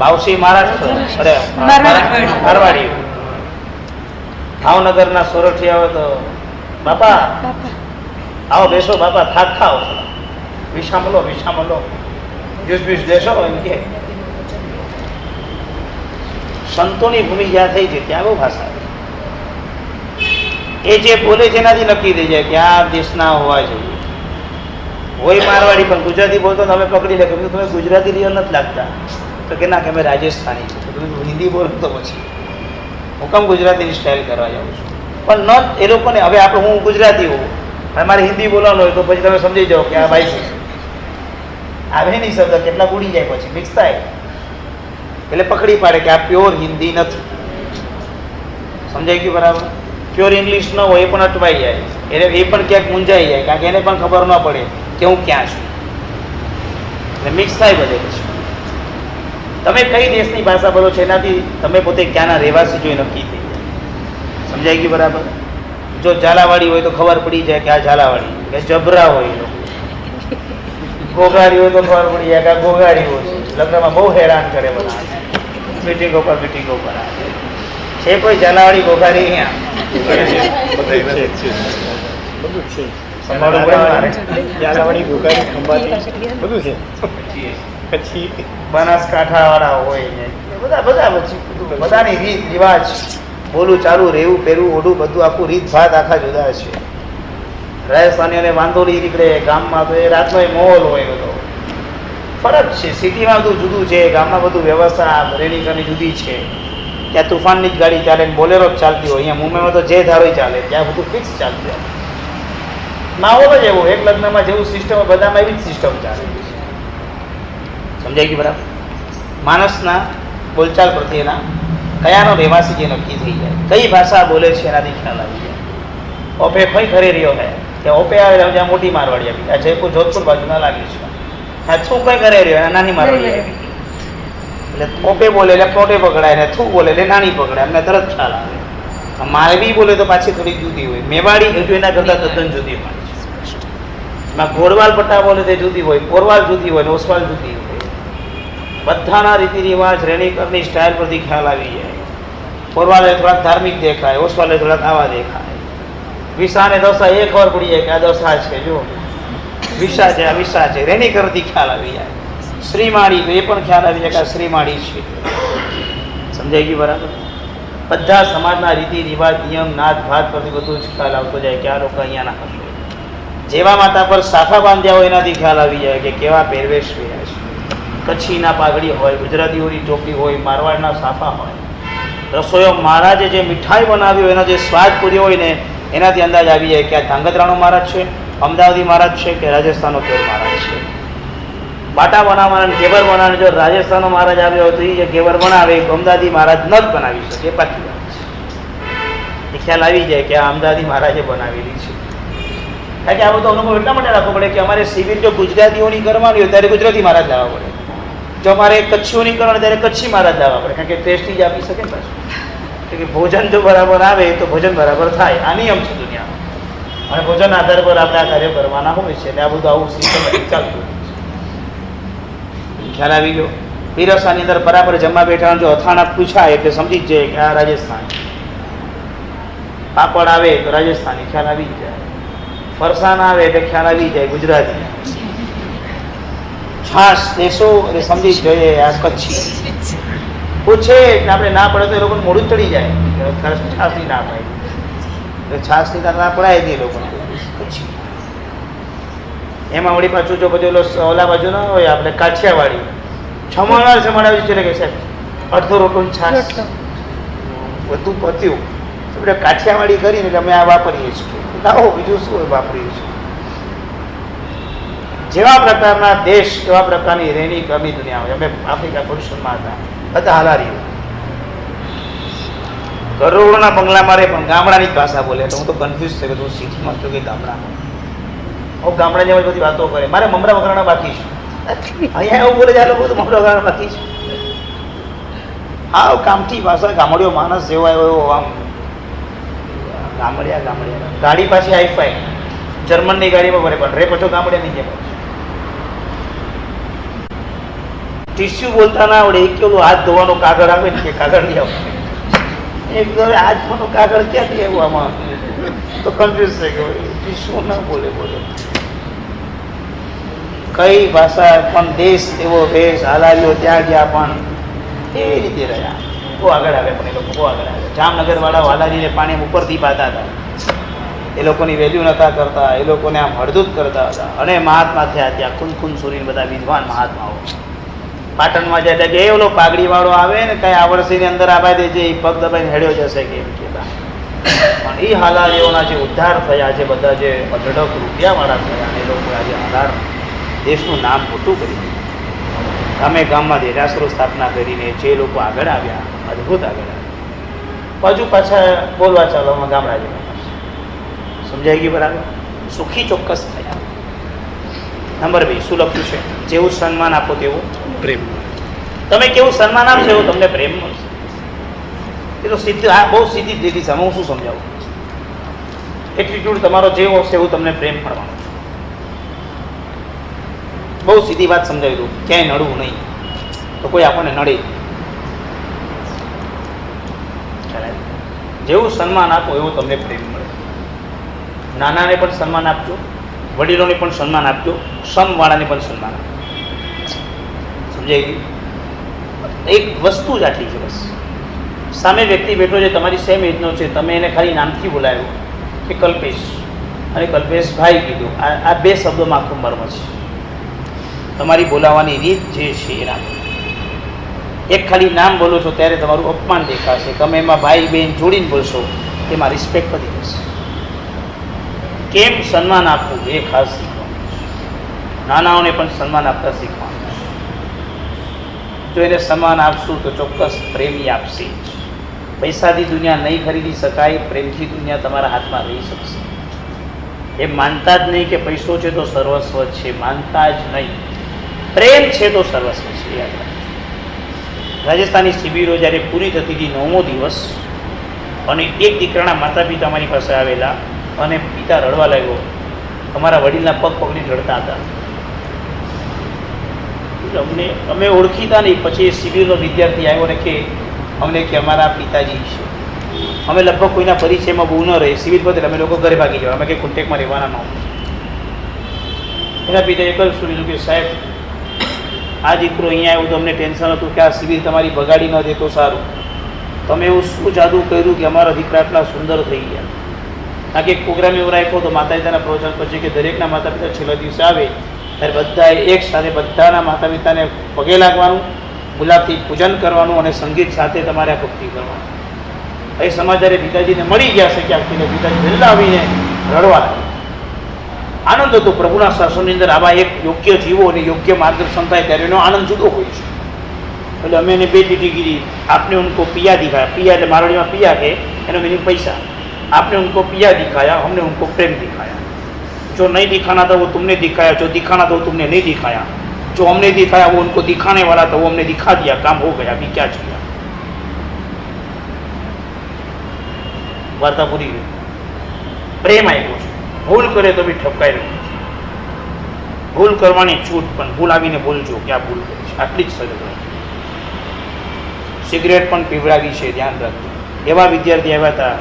બાવસી મહારાષ્ટ્ર અરે મારવાડી ભાવનગરના સોરઠિયા હોય તો બાપા બાપા આવો બેસો બાપા થાક ખાઓ વિશામલો જ્યુસ બીસ દેશો એમ કે સંતોની ભૂમિ જ્યાં થઈ છે ત્યાં બહુ ભાષા એ જે બોલે છે એનાથી નક્કી થઈ જાય કે આ દેશના હોવા જોઈએ. હોય મારવાડી પણ ગુજરાતી બોલતો તમે પકડી લે કે તમે ગુજરાતી રિયલ નથી લાગતા તો કે ના કે અમે રાજસ્થાની છે તો તમે હિન્દી બોલો તો પછી હું કેમ ગુજરાતીની સ્ટાઇલ કરવા જાઉં છું પણ ન એ લોકોને હવે આપણે હું ગુજરાતી હોઉં અને મારે હિન્દી બોલવાનું હોય તો પછી તમે સમજી જાઓ કે આ ભાઈ છે આવે નહીં શબ્દ કેટલાક ઉડી જાય પછી મિક્સ થાય એટલે પકડી પાડે કે આ પ્યોર હિન્દી નથી. સમજાઈ ગયું બરાબર? પ્યોર ઇંગ્લિશ ન હોય એ પણ અટવાઈ જાય એટલે એ પણ ક્યાંક મૂંઝાઈ જાય કારણ કે એને પણ ખબર ન પડે કે હું ક્યાં છું એટલે મિક્સ થાય બધે. પછી તમે કઈ દેશની ભાષા બોલો છો એનાથી તમે પોતે ક્યાંના રહેવાસી જો એ નક્કી થઈ જાય. સમજાઈ ગયું બરાબર? જો ઝાલાવાડી હોય તો ખબર પડી જાય કે આ ઝાલાવાડી કે જબરા હોય લોકો ગોગાડી હોય તો ખબર પડી જાય કે આ ગોગાડીઓ છે. લગ્નમાં બહુ હેરાન કરે બધા મીટિંગો પર આવે છે કોઈ ઝાલાવાડી ગોગાડી અહીંયા બધું છે સંભાળવું પડે મારે. ઝાલાવાડી ગોગાડી ખંભાતી બધું છે. પછી બનાસકાંઠા વાળા હોય ને બધા પછી બધાની રીત રિવાજ બોલું ચાલુ રહેવું પહેરવું ઓઢું બધું આખું રીત ભાત આખા જુદા છે. રાજસ્થાનીઓને વાંધોડી નીકળે ગામમાં તો એ રાતનો એ માહોલ હોય બધો ફરક છે. સિટીમાં બધું જુદું છે, ગામમાં બધું વ્યવસ્થા રહેણી કરની જુદી છે. ત્યાં તુફાનની જ ગાડી ચાલે ને બોલેરો જ ચાલતી હોય. અહીંયા મુંબઈમાં તો જે ધારોય ચાલે ત્યાં બધું ફિક્સ ચાલતું હોય. માહોલ જ એવો એક લગ્નમાં જેવું સિસ્ટમ બધામાં એવી જ સિસ્ટમ ચાલે. સમજાઈ ગયું બરાબર? માણસના બોલચાલ પ્રત્યેના કયાનો રહેવાસી જે નક્કી થઈ જાય કઈ ભાષા બોલે છે એનાથી ખ્યાલ આવી જાય. ઓપે કઈ ખરે રહ્યો હે કે ઓપે આવે જ્યાં મોટી મારવાડી આવી આ જયપુર જોધપુર બાજુના લાગે છે. હા થૂ કઈ કરે રહ્યો એના નાની મારવાડી આવી એટલે ઓપે બોલે એટલે પોટે પકડાય ને થૂ બોલે એટલે નાની પકડાય અમને તરત ખ્યાલ આવે. મારવી બોલે તો પાછી થોડી જુદી હોય. મેવાડી હજુ એના કરતાં તદ્દન જુદી હોય છે. એમાં ગોરવાલ પટ્ટા બોલે તે જુદી હોય, કોરવાલ જુદી હોય ને ઓસવાલ જુદી હોય. બધાના રીતિ રિવાજ રહેણી કરની સ્ટાઇલ પરથી ખ્યાલ આવી જાય. કોરવાલે થોડાક ધાર્મિક દેખાય, ઓસવાલે થોડાક આવા દેખાય. વિસા ને દશા એ ખબર પડી જાય કે આ દશા છે જો વિસા છે આ વિસા છે. રહેણી કરતી ખ્યાલ આવી જાય. શ્રીમાળી તો એ પણ ખ્યાલ આવી જાય કે આ શ્રીમાળી છે. સમજાઈ ગયું બરાબર? બધા સમાજના રીતિ રિવાજ નિયમ નાત ભાત પરથી બધું જ ખ્યાલ આવતો જાય કે આ લોકો અહીંયાના હશે. જેવા માતા પર સાફા બાંધ્યા હોય એનાથી ખ્યાલ આવી જાય કે કેવા પહેરવેશ પહેર્યા છે. કચ્છીના પાઘડી હોય, ગુજરાતીઓની ટોપી હોય, મારવાડના સાફા હોય. રસોઈઓ મહારાજે જે મીઠાઈ બનાવી હોય એનો જે સ્વાદ પૂર્યો હોય ને એનાથી અંદાજ આવી જાય કે આ ધાંગધ્રાનો મહારાજ છે, અમદાવાદી મહારાજ છે કે રાજસ્થાનનો કેવો મહારાજ છે. બાટા બનાવવાના ઘેવર બનાવવાના જો રાજસ્થાનનો મહારાજ આવ્યો હોય તો એ જે ઘેવર બનાવે એ અમદાવાદી મહારાજ ન જ બનાવી શકે. એ પાકી વાત છે. એ ખ્યાલ આવી જાય કે આ અમદાવાદી મહારાજે બનાવેલી છે. કારણ કે આ બધો અનુભવ એટલા માટે રાખવો પડે કે અમારે શિબિર જો ગુજરાતીઓની કરવાની હોય ત્યારે ગુજરાતી મહારાજ લાવવા પડે. જો અમારે કચ્છીઓની કરવાની ત્યારે કચ્છી મહારાજ લાવવા પડે. કારણ કે ટેસ્ટી જ આપી શકે ને પાછું. કે ભોજન જો બરાબર આવે તો ભોજન બરાબર થાય. આ નિયમ છે દુનિયામાં. અને ભોજન આધાર પર આપણે આ કાર્ય કરવાના હોય છે. એટલે આ બધું આવું સિસ્ટમેટિક ચાલતું હોય છે. ખ્યાલ આવી ગયો? પીરસાની અંદર બરાબર જમવા બેઠા જો અથાણા પૂછાય એટલે સમજી જ જાય કે આ રાજસ્થાન. પાપડ આવે તો રાજસ્થાની ખ્યાલ આવી જાય. ફરસાણ આવે એટલે ખ્યાલ આવી જાય ગુજરાતી. છાશ દેશો એટલે સમજી જ જોઈએ આ કચ્છી. પૂછે એટલે આપણે ના પડે તો એ લોકોને મોડું ચડી જાય. છાશની ના પાય એટલે છાશની ના પડાય નહીં એ લોકોને. કચ્છી એમાં વળી પાછું જો બધું ઓલા બાજુ ના હોય આપણે કાઠિયાવાડી જમાડાવી છે કે સાહેબ અડધો રોટલો છાશ બધું પત્યું આપણે કાઠિયાવાડી કરીને એટલે અમે આ વાપરીએ છીએ. લાવો બીજું શું વાપરીએ છીએ. જેવા પ્રકારના દેશ એવા પ્રકારની રહેણી કરણી દુનિયા હોય. અમે આફ્રિકા પુરુષોમાં હતા બધા હાલારીઓ કરોડોના બંગલા મારે પણ ગામડાની જ ભાષા બોલે. એટલે હું તો કન્ફ્યુઝ થઈ ગયો. હું સિટીમાં છું કે ગામડામાં હું ગામડા જેવા બધી વાતો કરે. મારે મમરા વગરના બાકી છે. અહીંયા એવું બોલે છે આ લોકો તો મમરા વગરના બાકી છે. હા કામથી પાછા ગામડિયો માણસ જેવો આવ્યો એવો આમ ગામડિયા ગાડી પાછી હાઈફાઈ જર્મનની ગાડીમાં ભરે પણ રે પછી ગામડિયાની જેમ ટીસ્યુ બોલતા ના આવડે એક કેવું હાથ ધોવાનો કાગળ આવે ને કે કાગળ નહીં આવે એક હાથ ધોવાનો કાગળ ક્યાંથી આવ્યું આમાં તો કન્ફ્યુઝ થઈ ગયો ટીસ્યુ ના બોલે કઈ ભાષા પણ દેશ એવો દેશ હાલાવ્યો ત્યાં ગયા પણ એવી રીતે રહ્યા બહુ આગળ આવે પણ એ લોકો બહુ આગળ આવે જામનગર વાળા વાલાજીને પાણી ઉપરથી પાતા હતા એ લોકોની વેલ્યુ નહોતા કરતા એ લોકોને આમ હળદૂત કરતા હતા અને મહાત્મા થયા ત્યાં ખૂન સુરીને બધા વિદ્વાન મહાત્માઓ પાટણમાં જાય કે એ ઓલો પાઘડીવાળો આવે ને કાંઈ આ વર્ષની અંદર આવા દે છે એ પગ દબાઈને હેડ્યો જશે કે એમ કહેતા પણ એ હાલારીઓના જે ઉદ્ધાર થયા છે બધા જે અઢળક રૂપિયાવાળા થયા એ લોકો આજે હાલાર દેશનું નામ મોટું કર્યું ગામે ગામમાં દેરાસરો સ્થાપના કરીને જે લોકો આગળ આવ્યા અદ્ભુત આગળ આવ્યા બાજુ પાછા બોલવા ચાલવામાં ગામડા જેવા સમજાઈ ગયું બરાબર સુખી ચોક્કસ થયા નંબર 2 શું લખ્યું છે જેવું સન્માન આપો તેવું પ્રેમ. તમે કેવું સન્માન આપશો એવું તમને પ્રેમ મળશે એ તો સીધી આ બહુ સીધી જ લીધી છે હું શું સમજાવું એટીટ્યુડ તમારો જેવો હશે એવું તમને પ્રેમ મળવાનો છે બહુ સીધી વાત સમજાવી દઉં ક્યાંય નડવું નહીં તો કોઈ આપણને નડે જેવું સન્માન આપો એવું તમને પ્રેમ મળે નાનાને પણ સન્માન આપજો વડીલોને પણ સન્માન આપજો સમવાળાને પણ સન્માન આપજો સમજાઈ ગયું એક વસ્તુ જ આટલી છે બસ સામે વ્યક્તિ બેઠો છે તમારી સેમ એજનો છે તમે એને ખાલી નામથી બોલાવ્યો કે કલ્પેશ અને કલ્પેશભાઈ કીધું આ 2 શબ્દોમાં આખું મર્મ છે તમારી બોલાવવાની રીત જે છે એ રાખો એક ખાલી નામ બોલો છો ત્યારે તમારું અપમાન દેખાશે તમે એમાં ભાઈ બહેન જોડીને બોલશો તેમાં રિસ્પેક્ટ વધી જશે કેમ સન્માન આપવું એ ખાસ શીખવાનું નાનાઓને પણ સન્માન આપતા શીખવાનું જો એને સન્માન આપશું તો ચોક્કસ પ્રેમી આપશે જ પૈસાથી દુનિયા નહીં ખરીદી શકાય પ્રેમથી દુનિયા તમારા હાથમાં રહી શકશે એ માનતા જ નહીં કે પૈસો છે તો સર્વસ્વ છે માનતા જ નહીં પ્રેમ છે તો સર્વસ્વ છે યાદ રાખજો રાજસ્થાની શિબિરો જ્યારે પૂરી થતી હતી 9મો દિવસ અને એક દીકરાના માતા પિતા અમારી પાસે આવેલા અને પિતા રડવા લાગ્યો અમારા વડીલના પગ પકડીને રડતા હતા અમે ઓળખીતા નહીં પછી એ શિબિરનો વિદ્યાર્થી આવ્યો ને કે અમને કે અમારા પિતાજી છે અમે લગભગ કોઈના પરિચયમાં બહુ ન રહે શિબિર પતે અમે લોકો ઘરે ભાગી જવા અમે કંઈ કોન્ટેક્ટમાં રહેવાના ન એના પિતાએ એક જ સુનેલું કે સાહેબ આ દીકરો અહીંયા આવ્યો તો અમને ટેન્શન હતું કે આ શિબિર તમારી બગાડી ન દે તો સારું તમે એવું શું જાદુ કર્યું કે અમારા દીકરા એટલા સુંદર થઈ ગયા આ કે પ્રોગ્રામ એવો રાખ્યો તો માતા પિતાના પ્રવચન પછી કે દરેકના માતા પિતા છેલ્લા દિવસે આવે ત્યારે બધાએ એક સાથે બધાના માતા પિતાને પગે લાગવાનું ગુલાબથી પૂજન કરવાનું અને સંગીત સાથે તમારે આ ભક્તિ કરવાનું એ સમાચારે પિતાજીને મળી ગયા છે ક્યાંક પિતાજી વહેલા આવીને રડવા લાગ્યા આનંદ હતો પ્રભુના શાસનની અંદર આવા એક યોગ્ય જીવો અને યોગ્ય માર્ગદર્શન થાય ત્યારે એનો આનંદ જુદો હોય છે એટલે અમે એને 2 ચીઠી કીધી આપને ઉनको પિયા દિખાયા પિયા એટલે મારવાડીમાં પિયા કે એનો મીનિંગ પૈસા आपने उनको पिया दिखाया हमने उनको प्रेम दिखाया जो नहीं दिखाना था वो तुमने दिखाया जो दिखाना था वो तुमने नहीं दिखाया जो हमने दिखाया वो उनको दिखाने वाला था वो हमने दिखा दिया काम हो गया अभी क्या चाहिए वार्ता पूरी गई प्रेम आप्यो છે ભૂલ કરે તો બી ઠપકાઈ રહ્યું ભૂલ કરવાની છૂટ પણ ભૂલ આવીને બોલજો કે આ ભૂલ કરી છે આટલી જ સજા સિગરેટ પણ પીવડાવી છે ધ્યાન રાખજો એવા વિદ્યાર્થી આવ્યા હતા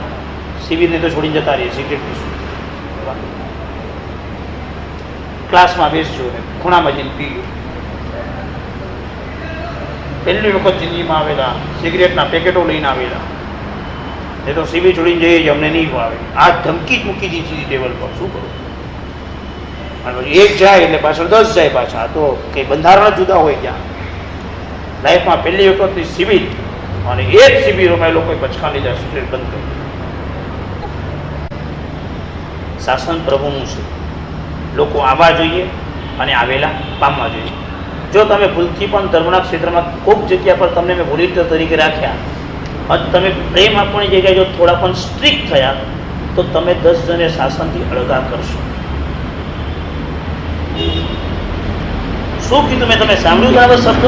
શિબિરને તો છોડીને જતા રહીએ સિગરેટ પીશું ક્લાસમાં બેસજો ને ખૂણામાં જઈને પીજો પહેલી વખત જિંદગીમાં આવેલા સિગરેટના પેકેટો લઈને આવેલા એ તો શિબિર છોડીને જઈએ છીએ અમને નહીં ભાવે આ ધમકી જ મૂકી દીધી સીધી ટેબલ પર શું કરું અને પછી એક જાય એટલે પાછળ 10 જાય પાછા તો કંઈ બંધારણ જુદા હોય ત્યાં લાઈફમાં પહેલી વખતની શિબિર અને એ જ શિબિરોમાં એ લોકોએ પચકા લીધા સિગરેટ બંધ કરી શાસન પ્રભુનું છે લોકો આવવા જોઈએ અને આવેલા પામવા જોઈએ જો તમે ભૂલથી પણ ધર્મના ક્ષેત્રમાં ખૂબ જગ્યા પર તમને મેં વોલેન્ટિયર તરીકે રાખ્યા અને તમે પ્રેમ આપવાની જગ્યાએ જો થોડા પણ સ્ટ્રિક્ટ થયા તો તમે 10 જણને શાસનથી અળગા કરશો શું કીધું મેં તમે સાંભળ્યું બરાબર શબ્દ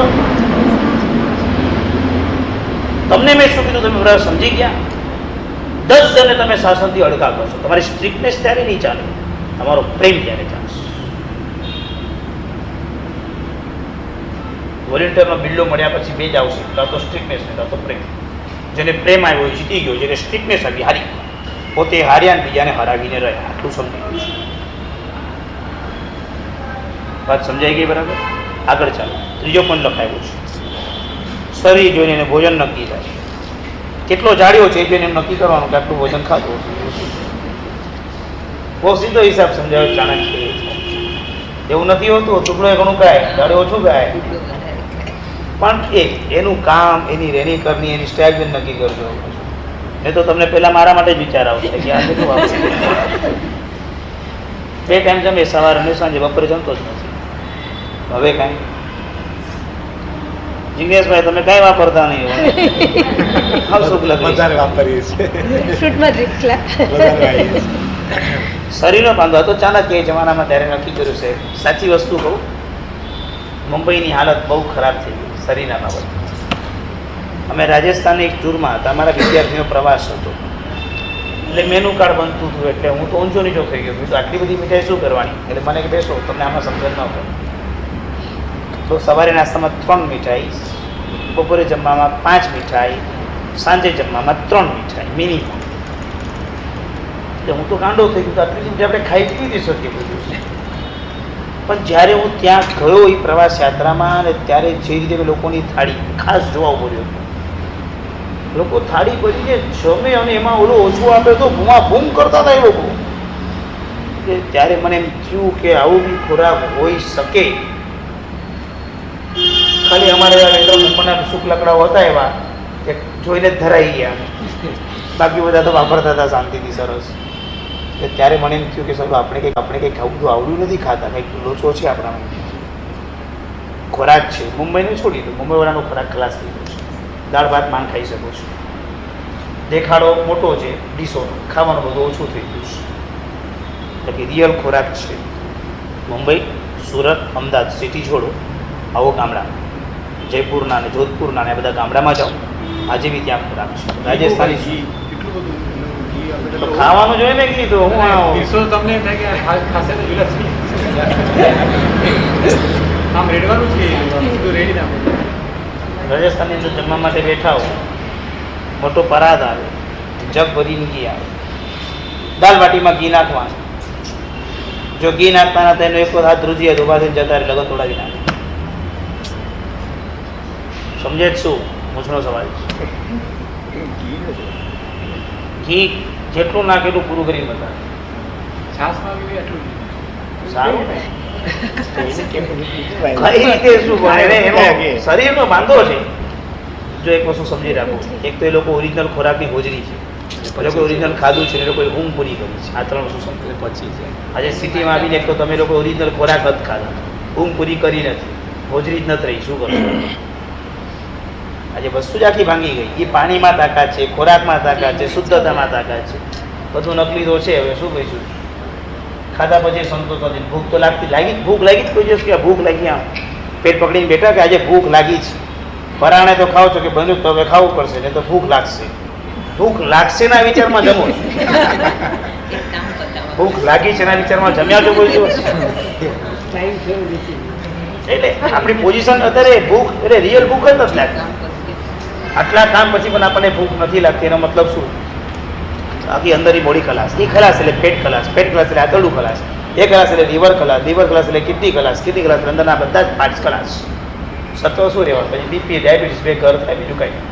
તમને મેં શું કીધું તમે બરાબર સમજી ગયા? 10 જણને તમે શાસનથી અડગા કરશો, તમારી સ્ટ્રિક્ટનેસ ત્યારે નહીં ચાલે, તમારો પ્રેમ ત્યારે ચાલશે. વોલેન્ટિયરનો બિલ્લો મળ્યા પછી બે જ આવશે, કાં તો સ્ટ્રિક્ટનેસ ને કાં તો પ્રેમ. જેને પ્રેમ આવ્યો એ જીતી ગયો, જેને સ્ટ્રિક્ટનેસ આવી હારી, પોતે હાર્યા ને બીજાને હરાવીને રહ્યા. આટલું સમજી ગયું છે. વાત સમજાઈ ગઈ બરાબર? આગળ ચાલો. ત્રીજો પણ લખાયો છે, શરીર જોઈને એને ભોજન નક્કી થાય. કેટલો જાડ્યો છે એ જોઈને એમ નક્કી કરવાનું કે આટલું ભોજન ખાધું. બહુ સીધો હિસાબ સમજાવ્યો ચાણક્ય. એવું નથી હોતું ટુકડો ઘણું ગાય, જાડે ઓછું ગાય, પણ એનું કામ, એની રેની કરની, એની સ્ટાઇલ નક્કી કરજો. નહીં તો તમને પહેલાં મારા માટે જ વિચાર આવશે કે આ કેટલું વાપરું. 2 ટાઈમ જમે, સવારે અને સાંજે, બપોરે જમતો જ નથી. હવે કાંઈ જિગ્નેશભાઈ તમે કાંઈ વાપરતા નહીં હોય. હાવ સુખ લાગે. વધારે વાપરીએ છીએ. ફ્રૂટમાં રીકલા. શરીરનો બાંધો તો ચાણક્ય એ જમાનામાં ત્યારે નક્કી કર્યું છે. સાચી વસ્તુ કહું, મુંબઈની હાલત બહુ ખરાબ થઈ ગઈ શરીરના બાબતે. અમે રાજસ્થાનની એક ટૂરમાં હતા, અમારા વિદ્યાર્થીનો પ્રવાસ હતો, એટલે મેનુ કાર્ડ બનતું હતું. એટલે હું તો ઊંચો નીચો થઈ ગયો, તો આટલી બધી મીઠાઈ શું કરવાની? એટલે મને કે બેસો, તમને આમાં સમજણ ન પડે. તો સવારે નાસ્તામાં 3 મીઠાઈ, બપોરે જમવામાં 5 મીઠાઈ, સાંજે જમવામાં 3 મીઠાઈ મિનિમમ. એટલે હું તો ગાંડો થઈ ગયો, આટલી મીઠાઈ આપણે ખાઈ પી નહીં શકીએ બધું. પણ જ્યારે હું ત્યાં ગયો એ પ્રવાસ યાત્રામાં, અને ત્યારે જે રીતે લોકોની થાળી ખાસ જોવા પડ્યો હતો. લોકો થાળી ભરીને જમે અને એમાં ઓલો ઓછું આપે તો બૂમ કરતા હતા એ લોકો. કે ત્યારે મને એમ થયું કે આવું બી ખોરાક હોઈ શકે. ખાલી અમારે મુંબઈના સુખ લકડાઓ હતા એવા કે જોઈને જ ધરાઈ ગયા, બાકી બધા તો વાપરતા હતા શાંતિથી સરસ. કે ત્યારે મને એમ થયું કે સાહેબ આપણે કંઈક ખાવું બધું આવડ્યું નથી ખાતા, કંઈક લોચો છે આપણામાં. ખોરાક છે, મુંબઈને છોડી દો, મુંબઈવાળાનો ખોરાક ખલાસ થઈ ગયો છે. દાળ ભાત માંડ ખાઈ શકો છો, દેખાડો મોટો છે ડીશોનો, ખાવાનું બધું ઓછું થઈ ગયું છે. એટલે કે રિયલ ખોરાક છે મુંબઈ, સુરત, અમદાવાદ સિટી છોડો, આવો ગામડા, જયપુરના અને જોધપુરના ને બધા ગામડામાં જાઓ, આજે બી ત્યાં ખોરાક છે. રાજસ્થાની તો ખાવાનું જોઈએ ને કે તો હું તમને એમ થાય કે ખાસે તો વિલાસ આમ રેડવાનું છે, બધું રેડી નાખો. રાજસ્થાનની અંદર જમવા માટે બેઠા હો, મોટો પરાત આવે, જગ ભરીને ઘી આવે, દાલ બાટીમાં ઘી નાખવાનું. જો ઘી નાખતા ના તેનો એક હાથ ધ્રુજી ઉભા થઈને જતા રહે, લગન તોડાવી નાખે. સમજે જ શું? મૂછનો સવાલ છે. ઘી જેટલું નાખે એટલું પૂરું કરીને બતાવે. છાસમાં બી એટલું સારું ને? કઈ કઈ રીતે શું બને? એનો શરીરનો બાંધો છે. જો એક વસ્તુ સમજી રાખો, એક તો એ લોકો ઓરિજિનલ ખોરાકની હોજરી છે, એ લોકો ઓરિજિનલ ખાધું છે, એ લોકોએ ઊંઘ પૂરી કરી છે. આ 3 વસ્તુ સમજો પછી છે. આજે સિટીમાં આવીને એક તો તમે લોકો ઓરિજિનલ ખોરાક નથી ખાધા, ઊંઘ પૂરી કરી નથી, હોજરી જ નથી રહી, શું કરશો? આજે વસ્તુ જ આખી ભાંગી ગઈ. એ પાણીમાં તાકાત છે, ખોરાકમાં તાકાત છે, શુદ્ધતામાં તાકાત છે, બધું નકલી તો છે. હવે શું કહીશું? ખાધા પછી સંતોષ નથી, ભૂખ તો ભૂખ લાગી જ કોઈ દિવસ કે ભૂખ લાગી, આમ પેટ પકડીને બેઠા કે આજે ભૂખ લાગી છે, પરાણે તો ખાવ છો કે બન્યું તો હવે ખાવું પડશે, નહીં તો ભૂખ લાગશે. ભૂખ લાગશે ના વિચારમાં જમો, ભૂખ લાગી છે એના વિચારમાં જમ્યા છો કોઈ દિવસ? એટલે આપણી પોઝિશન અત્યારે ભૂખ, એટલે રિયલ ભૂખ જ નથી લાગતી. આટલા કામ પછી પણ આપણને ભૂખ નથી લાગતી, એનો મતલબ શું? આખી અંદરની બોડી ખલાસ. એ ખલાસ એટલે પેટ ખલાસ, પેટ ખલાસ એટલે આંતરડું ખલાસ, એ ખલાસ એટલે લીવર ખલાસ, લીવર ખલાસ એટલે કિડની ખલાસ, કિડની ખલાસ એટલે અંદરના બધા જ પાર્ટ્સ ખલાસ. સત્વ શું રહેવાનું? પછી બીપી, ડાયાબિટીસ બે ઘર થાય, બીજું કાંઈ.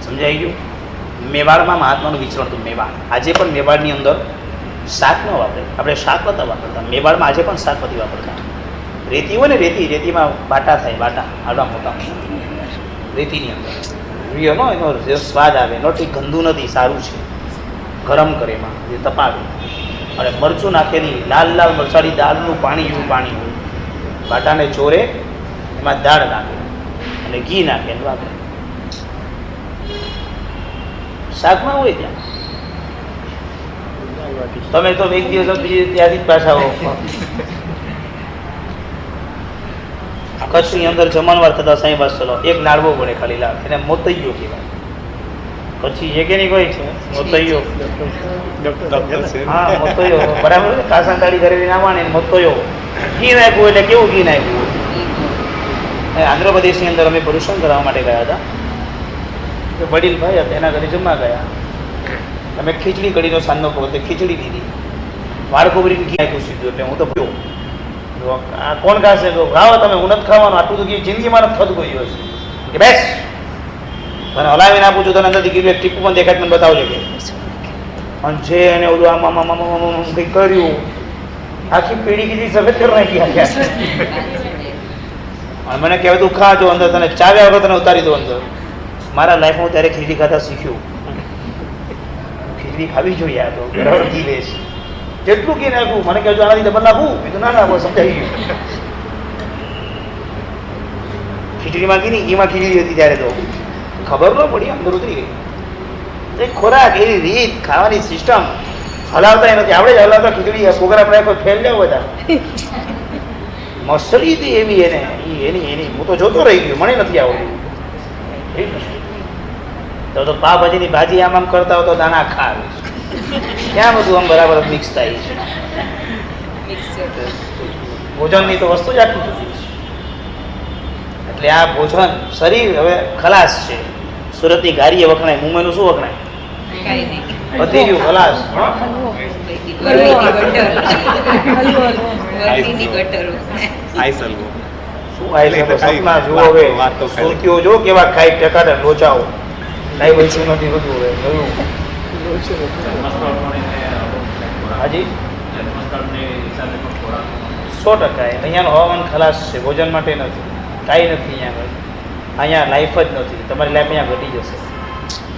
સમજાઈ ગયું? મેવાડમાં મહાત્માનું વિચરણ હતું. મેવાડ આજે પણ મેવાડની અંદર શાક ન વાપરે, આપણે શાક નહોતા વાપરતા. મેવાડમાં આજે પણ શાક નથી વાપરતા. રેતી હોય ને, રેતીમાં બાટા થાય, બાટા આવડા મોટા રેતીની અંદર રિયો નો, એનો જે સ્વાદ આવે એનો ઠીક ગંદુ નથી, સારું છે. ગરમ કરે એમાં જે તપાવે, અને મરચું નાખેલી લાલ લાલ મરચાળી દાળનું પાણી જેવું પાણી હોય, બાટાને ચોરે, એમાં દાળ નાખે અને ઘી નાખે અને વાપરે. શાકમાં હોય ત્યાં. તમે તો એક દિવસ બીજી ત્યાંથી જ પાછા હો. કચ્છની અંદર જમણવાર થતા સાંઈ બસ ચલો એક નાળવો પડે ખાલી લાલ એને મોતૈયો કહેવાય. પછી એ કે નહીં કોઈ છે મોતૈયો. હા મોતૈયો બરાબર છે. કાસંતાળી ઘરે નાખવાની મોતૈયો ઘી નાખ્યું એટલે કેવું ઘી નાખ્યું. આંધ્રપ્રદેશની અંદર અમે પરુષણ કરવા માટે ગયા હતા. તો વડીલ ભાઈ હતા એના ઘરે જમવા ગયા. અમે ખીચડી કઢીનો સાંજનો વખતે ખીચડી દીધી. વાળખોબરીને ઘી નાખ્યું સીધું એટલે હું તો પીઓ આ કોણ ખાશે તો ખાઓ તમે. હું નથી ખાવાનું આટલું તો ઘી જિંદગીમાં નથી થતું કોઈ દિવસ કે બેસ મને હલાવીને આપું છું તને અંદરથી કીધું એક ટીપું પણ દેખાય મને બતાવજો કે અને છે એને બધું આમ કંઈક કર્યું આખી પેઢી કીધી સફેદ કરવા નાખી અને મને કહેવાય તું ખાજો અંદર તને ચાવ્યા વગર તને ઉતારી દો અંદર. મારા લાઈફમાં ત્યારે ખીચડી ખાતા શીખ્યું. ખીચડી ખાવી જોઈએ આ તો બરાબર ઘી લે છે જેટલું ઘી નાખ્યું મને કહેજો આનાથી ડબલ નાખું મેં તો ના નાખો સમજાઈ ગયું. ખીચડીમાં ઘી નહીં ઘીમાં ખીચડી હતી ત્યારે તો ખબર ન પડી અંદર ઉતરી ગઈ. એ ખોરાક એની રીત ખાવાની સિસ્ટમ હલાવતા નથી આપણે જ હલાવતા ખીચડી પ્રોગ્રામ રાખ્યો ફેલ જાવ બધા મસળી હતી એવી એને એની હું તો જોતો રહી ગયો મને નથી આવડ્યું. તો પાવભાજીની ભાજી આમ કરતા હો તો દાણા ખા ક્યાં બધું આમ બરાબર મિક્સ થાય છે. ભોજનની તો વસ્તુ જ આટલું જુદી છે. એટલે આ ભોજન શરીર હવે ખલાસ છે. સુરતની ગાડીએ વખણાય મુંબઈનું શું વખણાય વધી ગયું ખલાસ. શું આય સપના જુઓ હવે સુરતીઓ જો કેવા ખાઈ ટકાટા લોચાઓ કાંઈ બચ્યું નથી બધું હવે જોયું. હાજી 100% અહીંયાનું હવામાન ખલાસ છે. ભોજન માટે નથી કાંઈ નથી અહીંયા આગળ. અહીંયા લાઈફ જ નથી. તમારી લાઈફ અહીંયા ઘટી જશે.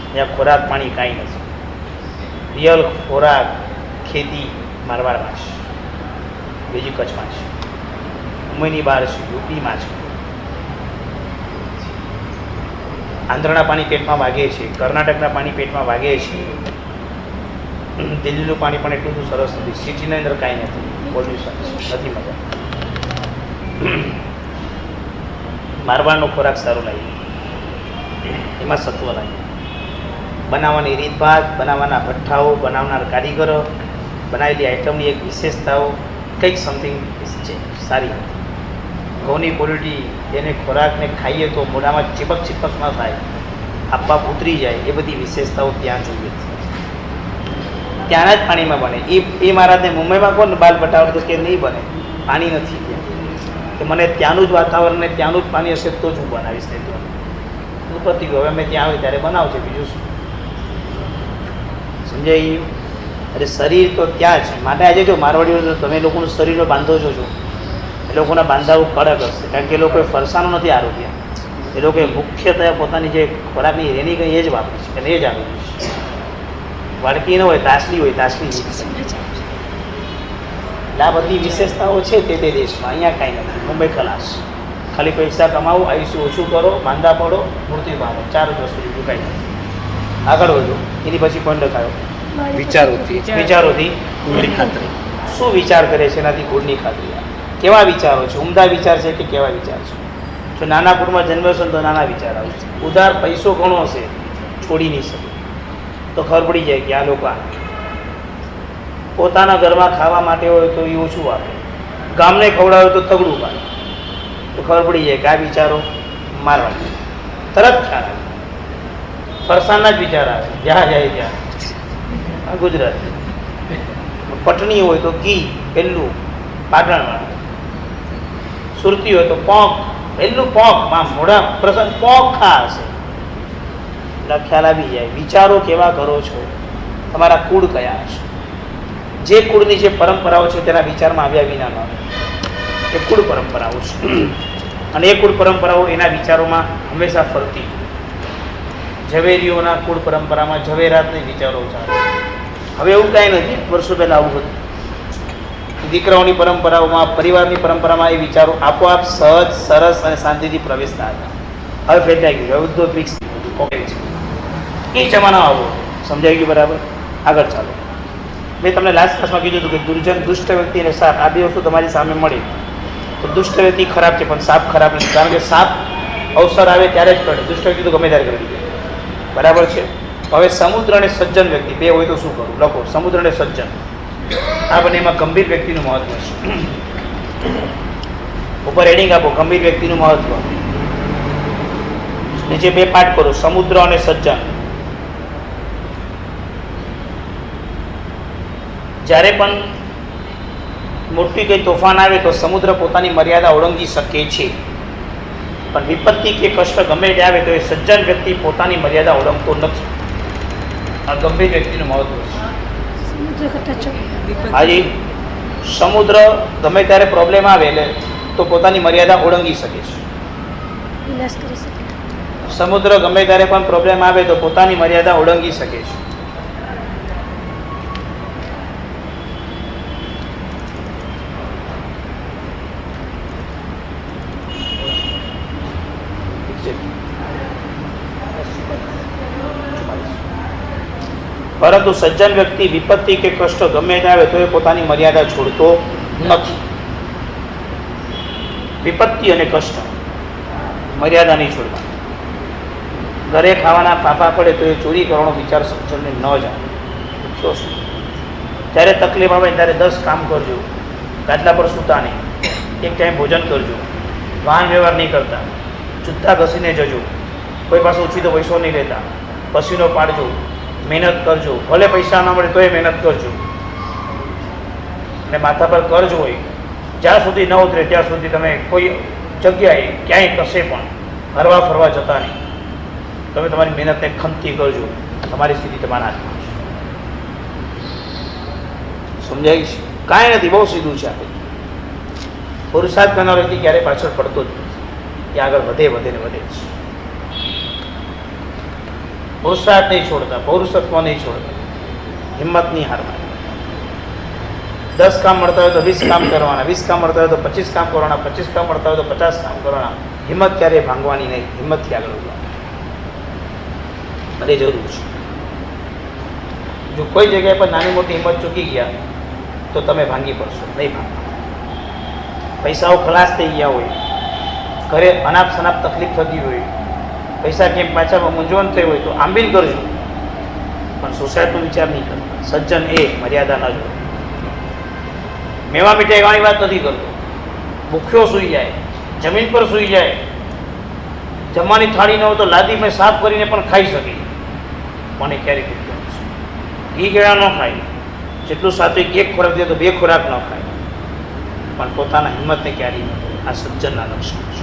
અહીંયા ખોરાક પાણી કાંઈ નથી. રિયલ ખોરાક ખેતી મારવાડમાં છે, બીજી કચ્છમાં છે, મુંબઈની બહાર છે, યુપીમાં છે. આંધ્રના પાણી પેટમાં વાગે છે, કર્ણાટકના પાણી પેટમાં વાગે છે. દિલ્હીનું પાણી પણ એટલું બધું સરસ નથી. સિટીની અંદર કાંઈ નથી. પોલ્યુશન નથી મજા. મારવાડનો ખોરાક સારો લાગે એમાં સત્વ લાગે. બનાવવાની રીતભાત, બનાવવાના ભઠ્ઠાઓ, બનાવનાર કારીગરો, બનાવેલી આઈટમની એક વિશેષતાઓ કંઈક સમથિંગ છે સારી હતી. ઘઉંની ક્વોલિટી એને ખોરાકને ખાઈએ તો મોઢામાં ચીપક ન થાય, આપવા ઉતરી જાય એ બધી વિશેષતાઓ ત્યાં જોઈએ છે. ત્યાંના જ પાણીમાં બને. એ મહારાજને મુંબઈમાં કોણ બાલ પટાવડ કે નહીં બને, પાણી નથી ત્યાં. કે મને ત્યાંનું જ વાતાવરણ ને ત્યાંનું જ પાણી હશે તો જ હું બનાવીશ. નહીં તો હું પતી ગયો હવે અમે ત્યાં આવે ત્યારે બનાવશે બીજું શું. સમજાય? અરે શરીર તો ત્યાં છે. માટે આજે જો મારવાડીઓ તમે લોકોનું શરીરનો બાંધો જોજો એ લોકોના બાંધાવું કડક હશે. કારણ કે એ લોકોએ ફરસાનું નથી આરોગ્યા. એ લોકોએ મુખ્યતઃ પોતાની જે ખોરાકની રેની ગઈ એ જ વાપરી છે અને એ જ આવી છે. વાડકી ન હોય તાસલી હોય તાસલી. આ બધી વિશેષતાઓ છે તે દેશમાં. અહીંયા કાંઈ નથી. મુંબઈ ખલાસ. ખાલી પૈસા કમાવો, આયુષ્ય ઓછું કરો, માંદા પડો, મૃત્યુ પામો. 4 જ વસ્તુ બીજું કાંઈ નથી. આગળ વધો. એની પછી પોઈન્ટ લખાયો વિચારોથી ગુણની ખાતરી. શું વિચાર કરે છે એનાથી ગુણની ખાતરી. કેવા વિચારો છે? ઉમદા વિચાર છે કે કેવા વિચાર છે? જો નાના કુટુંબમાં જન્મ્યો છે તો નાના વિચાર આવશે. ઉધાર પૈસો ઘણો હશે છોડી નહીં શકે તો ખબર પડી જાય કે આ લોકો પોતાના ઘરમાં ખાવા માટે હોય તો એ ઓછું આપે, ગામને ખવડાવે તો તગડું પાડે તો ખબર પડી જાય કે આ વિચારો મારવાના. તરત ખ્યાલ આવે. ફરસાણના જ વિચાર આવે જ્યાં જાય ત્યાં. આ ગુજરાતી. પટણી હોય તો ઘી પહેલું પાટણવાળું. સુરતી હોય તો પોંક પહેલું પોંક મોઢા પ્રસંગ પોંક ખા હશે એટલે ખ્યાલ આવી જાય. વિચારો કેવા કરો છો, તમારા કુળ કયા હશે. જે કુળની જે પરંપરાઓ છે તેના વિચારમાં આવ્યા વિના ન આવે. એ કુળ પરંપરાઓ છે અને એ કુળ પરંપરાઓ એના વિચારોમાં હંમેશા ફરતી. ઝવેરીઓના કુળ પરંપરામાં ઝવેરાતની વિચારો ચાલે. હવે એવું કાંઈ નથી. વર્ષો પહેલાં આવું હતું. દીકરાઓની પરંપરાઓમાં, પરિવારની પરંપરામાં એ વિચારો આપોઆપ સહજ, સરસ અને શાંતિથી પ્રવેશતા હતા. હવે ફેંકાઈ ગયું. હવે બધું મિક્સ ઓકે છે. એ જમાનો આવો. સમજાઈ ગયું બરાબર? આગળ ચાલો. મેં તમને લાસ્ટ ક્લાસમાં કીધું હતું કે દુર્જન, દુષ્ટ વ્યક્તિ અને સાપ આ બે વસ્તુ તમારી સામે મળી તો દુષ્ટ વ્યક્તિ ખરાબ છે પણ સાપ ખરાબ નથી, કારણ કે સાપ અવસર આવે ત્યારે જ કરે, દુષ્ટ વ્યક્તિ તો ગમે ત્યારે કરી દે. બરાબર છે. હવે સમુદ્ર અને સજ્જન વ્યક્તિ બે હોય તો શું કરું? લખો સમુદ્ર અને સજ્જન. આ બંનેમાં ગંભીર વ્યક્તિનું મહત્વ છે. ઉપર હેડિંગ આપો, ગંભીર વ્યક્તિનું મહત્વ. નીચે બે પાઠ કરો, સમુદ્ર અને સજ્જન. જ્યારે પણ મોટી કંઈ તોફાન આવે તો સમુદ્ર પોતાની મર્યાદા ઓળંગી શકે છે, પણ વિપત્તિ કે કષ્ટ ગમે તે આવે તો એ સજ્જન વ્યક્તિ પોતાની મર્યાદા ઓળંગતો નથી. આ ગંભીર વ્યક્તિનું મહત્વ છે. આજે સમુદ્ર ગમે ત્યારે પ્રોબ્લેમ આવે એટલે તો પોતાની મર્યાદા ઓળંગી શકે છે. સમુદ્ર ગમે ત્યારે પણ પ્રોબ્લેમ આવે તો પોતાની મર્યાદા ઓળંગી શકે છે. પરંતુ સજ્જન વ્યક્તિ વિપત્તિ કે કષ્ટ ગમે તે આવે તો એ પોતાની મર્યાદા છોડતો નથી. વિપત્તિ અને કષ્ટ મર્યાદા નહીં છોડવા. ઘરે ખાવાના ફાફા પડે તો એ ચોરી કરવાનો વિચાર સજ્જનને ન જાય. શું જ્યારે તકલીફ આવે ત્યારે 10 કામ કરજો, ગાદલા પર સૂતા નહીં, એક ટાઈમ ભોજન કરજો, વાહન વ્યવહાર નહીં કરતા, જૂતા ઘસીને જજો, કોઈ પાસે ઓછીતો પૈસો નહીં લેતા, પસીનો પાડજો, મહેનત કરજો, ભલે પૈસા ન મળે તોય મહેનત કરજો. અને માથા પર કર્જ હોય જ્યાં સુધી ન ઉતરે ત્યાં સુધી તમે કોઈ જગ્યાએ ક્યાંય કશે પણ હરવા ફરવા જતા નહીં. તમે તમારી મહેનતને ખમતી કરજો, તમારી સ્થિતિ તમારા હાથમાં છે. સમજાય છે? કાંઈ નથી, બહુ સીધું છે. આપણે પુરુષાર્થ કરનાર વ્યક્તિ ક્યારેય પાછળ પડતો જ નથી, એ આગળ વધે વધે ને વધે છે. પુરુષાર્થ નહીં છોડતા, પૌરુષત્વ નહીં છોડતા, હિંમત નહીં હારવાની. 10 કામ મળતા હોય તો 20 કામ કરવાના, 20 કામ મળતા હોય તો 25 કામ કરવાના, 25 કામ મળતા હોય તો 50 કામ કરવાના. હિંમત ક્યારેય ભાંગવાની નહીં, હિંમતથી આગળ વધવાનું. અને જરૂર છે. જો કોઈ જગ્યાએ પર નાની મોટી હિંમત ચૂકી ગયા તો તમે ભાંગી પડશો, નહીં ભાંગવા. પૈસાઓ ખલાસ થઈ ગયા હોય, ઘરે અનાપ શનાપ તકલીફ થતી હોય, પૈસા કેમ પાછા મૂંઝવણ થઈ હોય તો આંબીલ કરજો, પણ સોસાયટીનો વિચાર નહીં કરતા. સજ્જન એ મર્યાદા ન જોડે. મેવા મીઠાઈ વાળી વાત નથી કરતો. ભૂખ્યો સૂઈ જાય, જમીન પર સૂઈ જાય, જમવાની થાળી ન હોય તો લાદી મેં સાફ કરીને પણ ખાઈ શકે, પણ એ ક્યારેય ભૂખ્યો નથી. ઘી ગળા ન ખાય, જેટલું સાત્વિક એક ખોરાક દે તો 2 ખોરાક ન ખાય, પણ પોતાના હિંમતને ક્યારેય ન કરે. આ સજ્જનના લક્ષણ છે.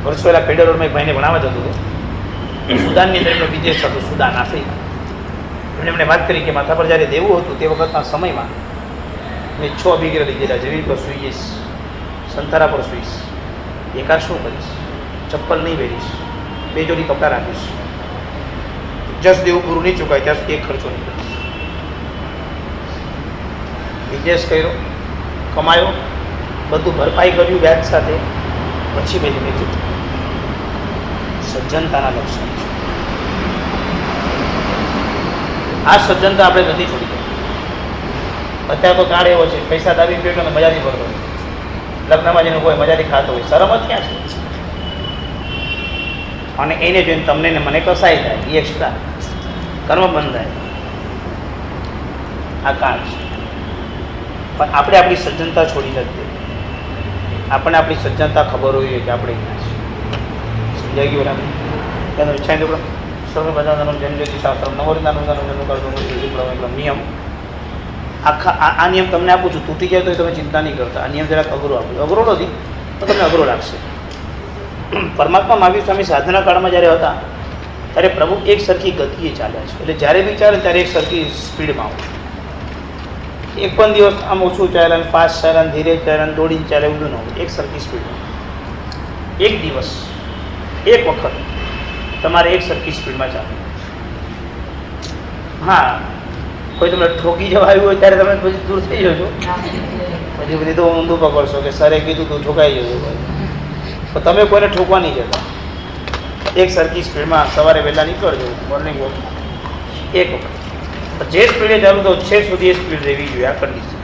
વર્ષો પહેલાં પેડર રોડમાં એક ભાઈને ભણાવવા જતું હતું. સુદાનની અંદર એમનો વિદેશ હતો, સુદાન, આફ્રિકા. એમણે વાત કરી કે માથા પર જ્યારે દેવું હતું તે વખતના સમયમાં મેં 6 બિગર લીધેલા, જમીન પર સુઈ જઈશ, સંતારા પર સુઈશ, એકાદ શું કરીશ, ચપ્પલ નહીં પહેરીશ, 2 જોડી કપડાં રાખીશ, જસ દેવું પૂરું નહીં ચૂકાય ત્યાં સુધી એક ખર્ચો નહીં કરીશ. બિઝનેસ કર્યો, કમાયો, બધું ભરપાઈ કર્યું વ્યાજ સાથે, પછી મેં ધીમે કીધું. સજ્જનતાના લક્ષણ છે. આ સજ્જનતા આપણે નથી છોડી શકતા. અત્યારે તો કાળ એવો છે, પૈસા દાબી પેટો અને મજાથી ભરતો હોય, લગ્નમાં જેનું કોઈ મજાથી ખાતો હોય, શરમ જ ક્યાં છે? અને એને જોઈને તમને ને મને કસાઈ થાય, એ એક્સ્ટ્રા કર્મ બંધ થાય. આ કાળ છે. પણ આપણે આપણી સજ્જનતા છોડી નથી. આપણને આપણી સજ્જનતા ખબર હોય કે આપણે અહીંયા છે. સમજાઈ ગયું? આપણે ત્યાં ઈચ્છા તો સર્વ બધાનું જનજ્યોતિ શાસ્ત્ર નવરીનાનું જન્મ કરતો નિયમ. આખા આ નિયમ તમને આપું છું, તૂટી જાય તો તમે ચિંતા નહીં કરતા. આ નિયમ જરાક અઘરો આપું છું. અઘરો નથી તો તમને અઘરો લાગશે. પરમાત્મા મહાવીર સ્વામી સાધના કાળમાં જ્યારે હતા ત્યારે પ્રભુ એક સરખી ગતિએ ચાલ્યા છે. એટલે જ્યારે બી ચાલે ત્યારે એક સરખી સ્પીડમાં આવું. એક પણ દિવસ આમ ઓછું ચાલે, ફાસ્ટ ચાલે, ધીરે ચાલે, દોડીને ચાલે, એવું ન હોય. એક સરખી સ્પીડમાં. એક દિવસ, એક વખત તમારે એક સરખી સ્પીડમાં ચાલે. હા, કોઈ તમને ઠોકી જવા આવ્યું હોય ત્યારે તમે પછી દૂર થઈ જજો. પછી બધી તો ઊંધું પકડશો કે સરે કીધું તું ઠોકાઈ જજો. તો તમે કોઈને ઠોકવા નહીં જતા. એક સરખી સ્પીડમાં સવારે વહેલા નીકળજો, મોર્નિંગ વોક. એક વખત જે સ્પીડે ચાલુ તો છે સુધી એ સ્પીડ રહેવી જોઈએ. આ કન્ડિશન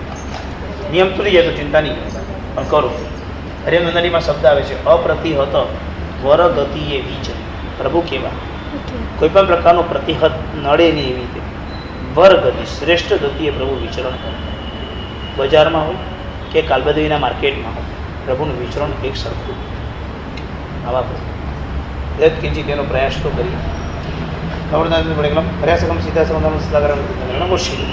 નિયમ તૂટી જાય તો ચિંતા નહીં કરતા, પણ કરો. હરિમંદલીમાં શબ્દ આવે છે અપ્રતિહત વર ગતિએ વિચ. પ્રભુ કેવા કોઈ પણ પ્રકારનો પ્રતિહત નડે નહીં એવી રીતે વર ગતિ શ્રેષ્ઠ ગતિએ પ્રભુ વિચરણ કરે. બજારમાં હોય કે કાલબદેવીના માર્કેટમાં હોય પ્રભુનું વિચરણ એક સરખું. આવા દરેક કિંચિત તેનો પ્રયાસ તો કરીએ. પ્રયાસકમ સીધા સંધાન નમો શ્રી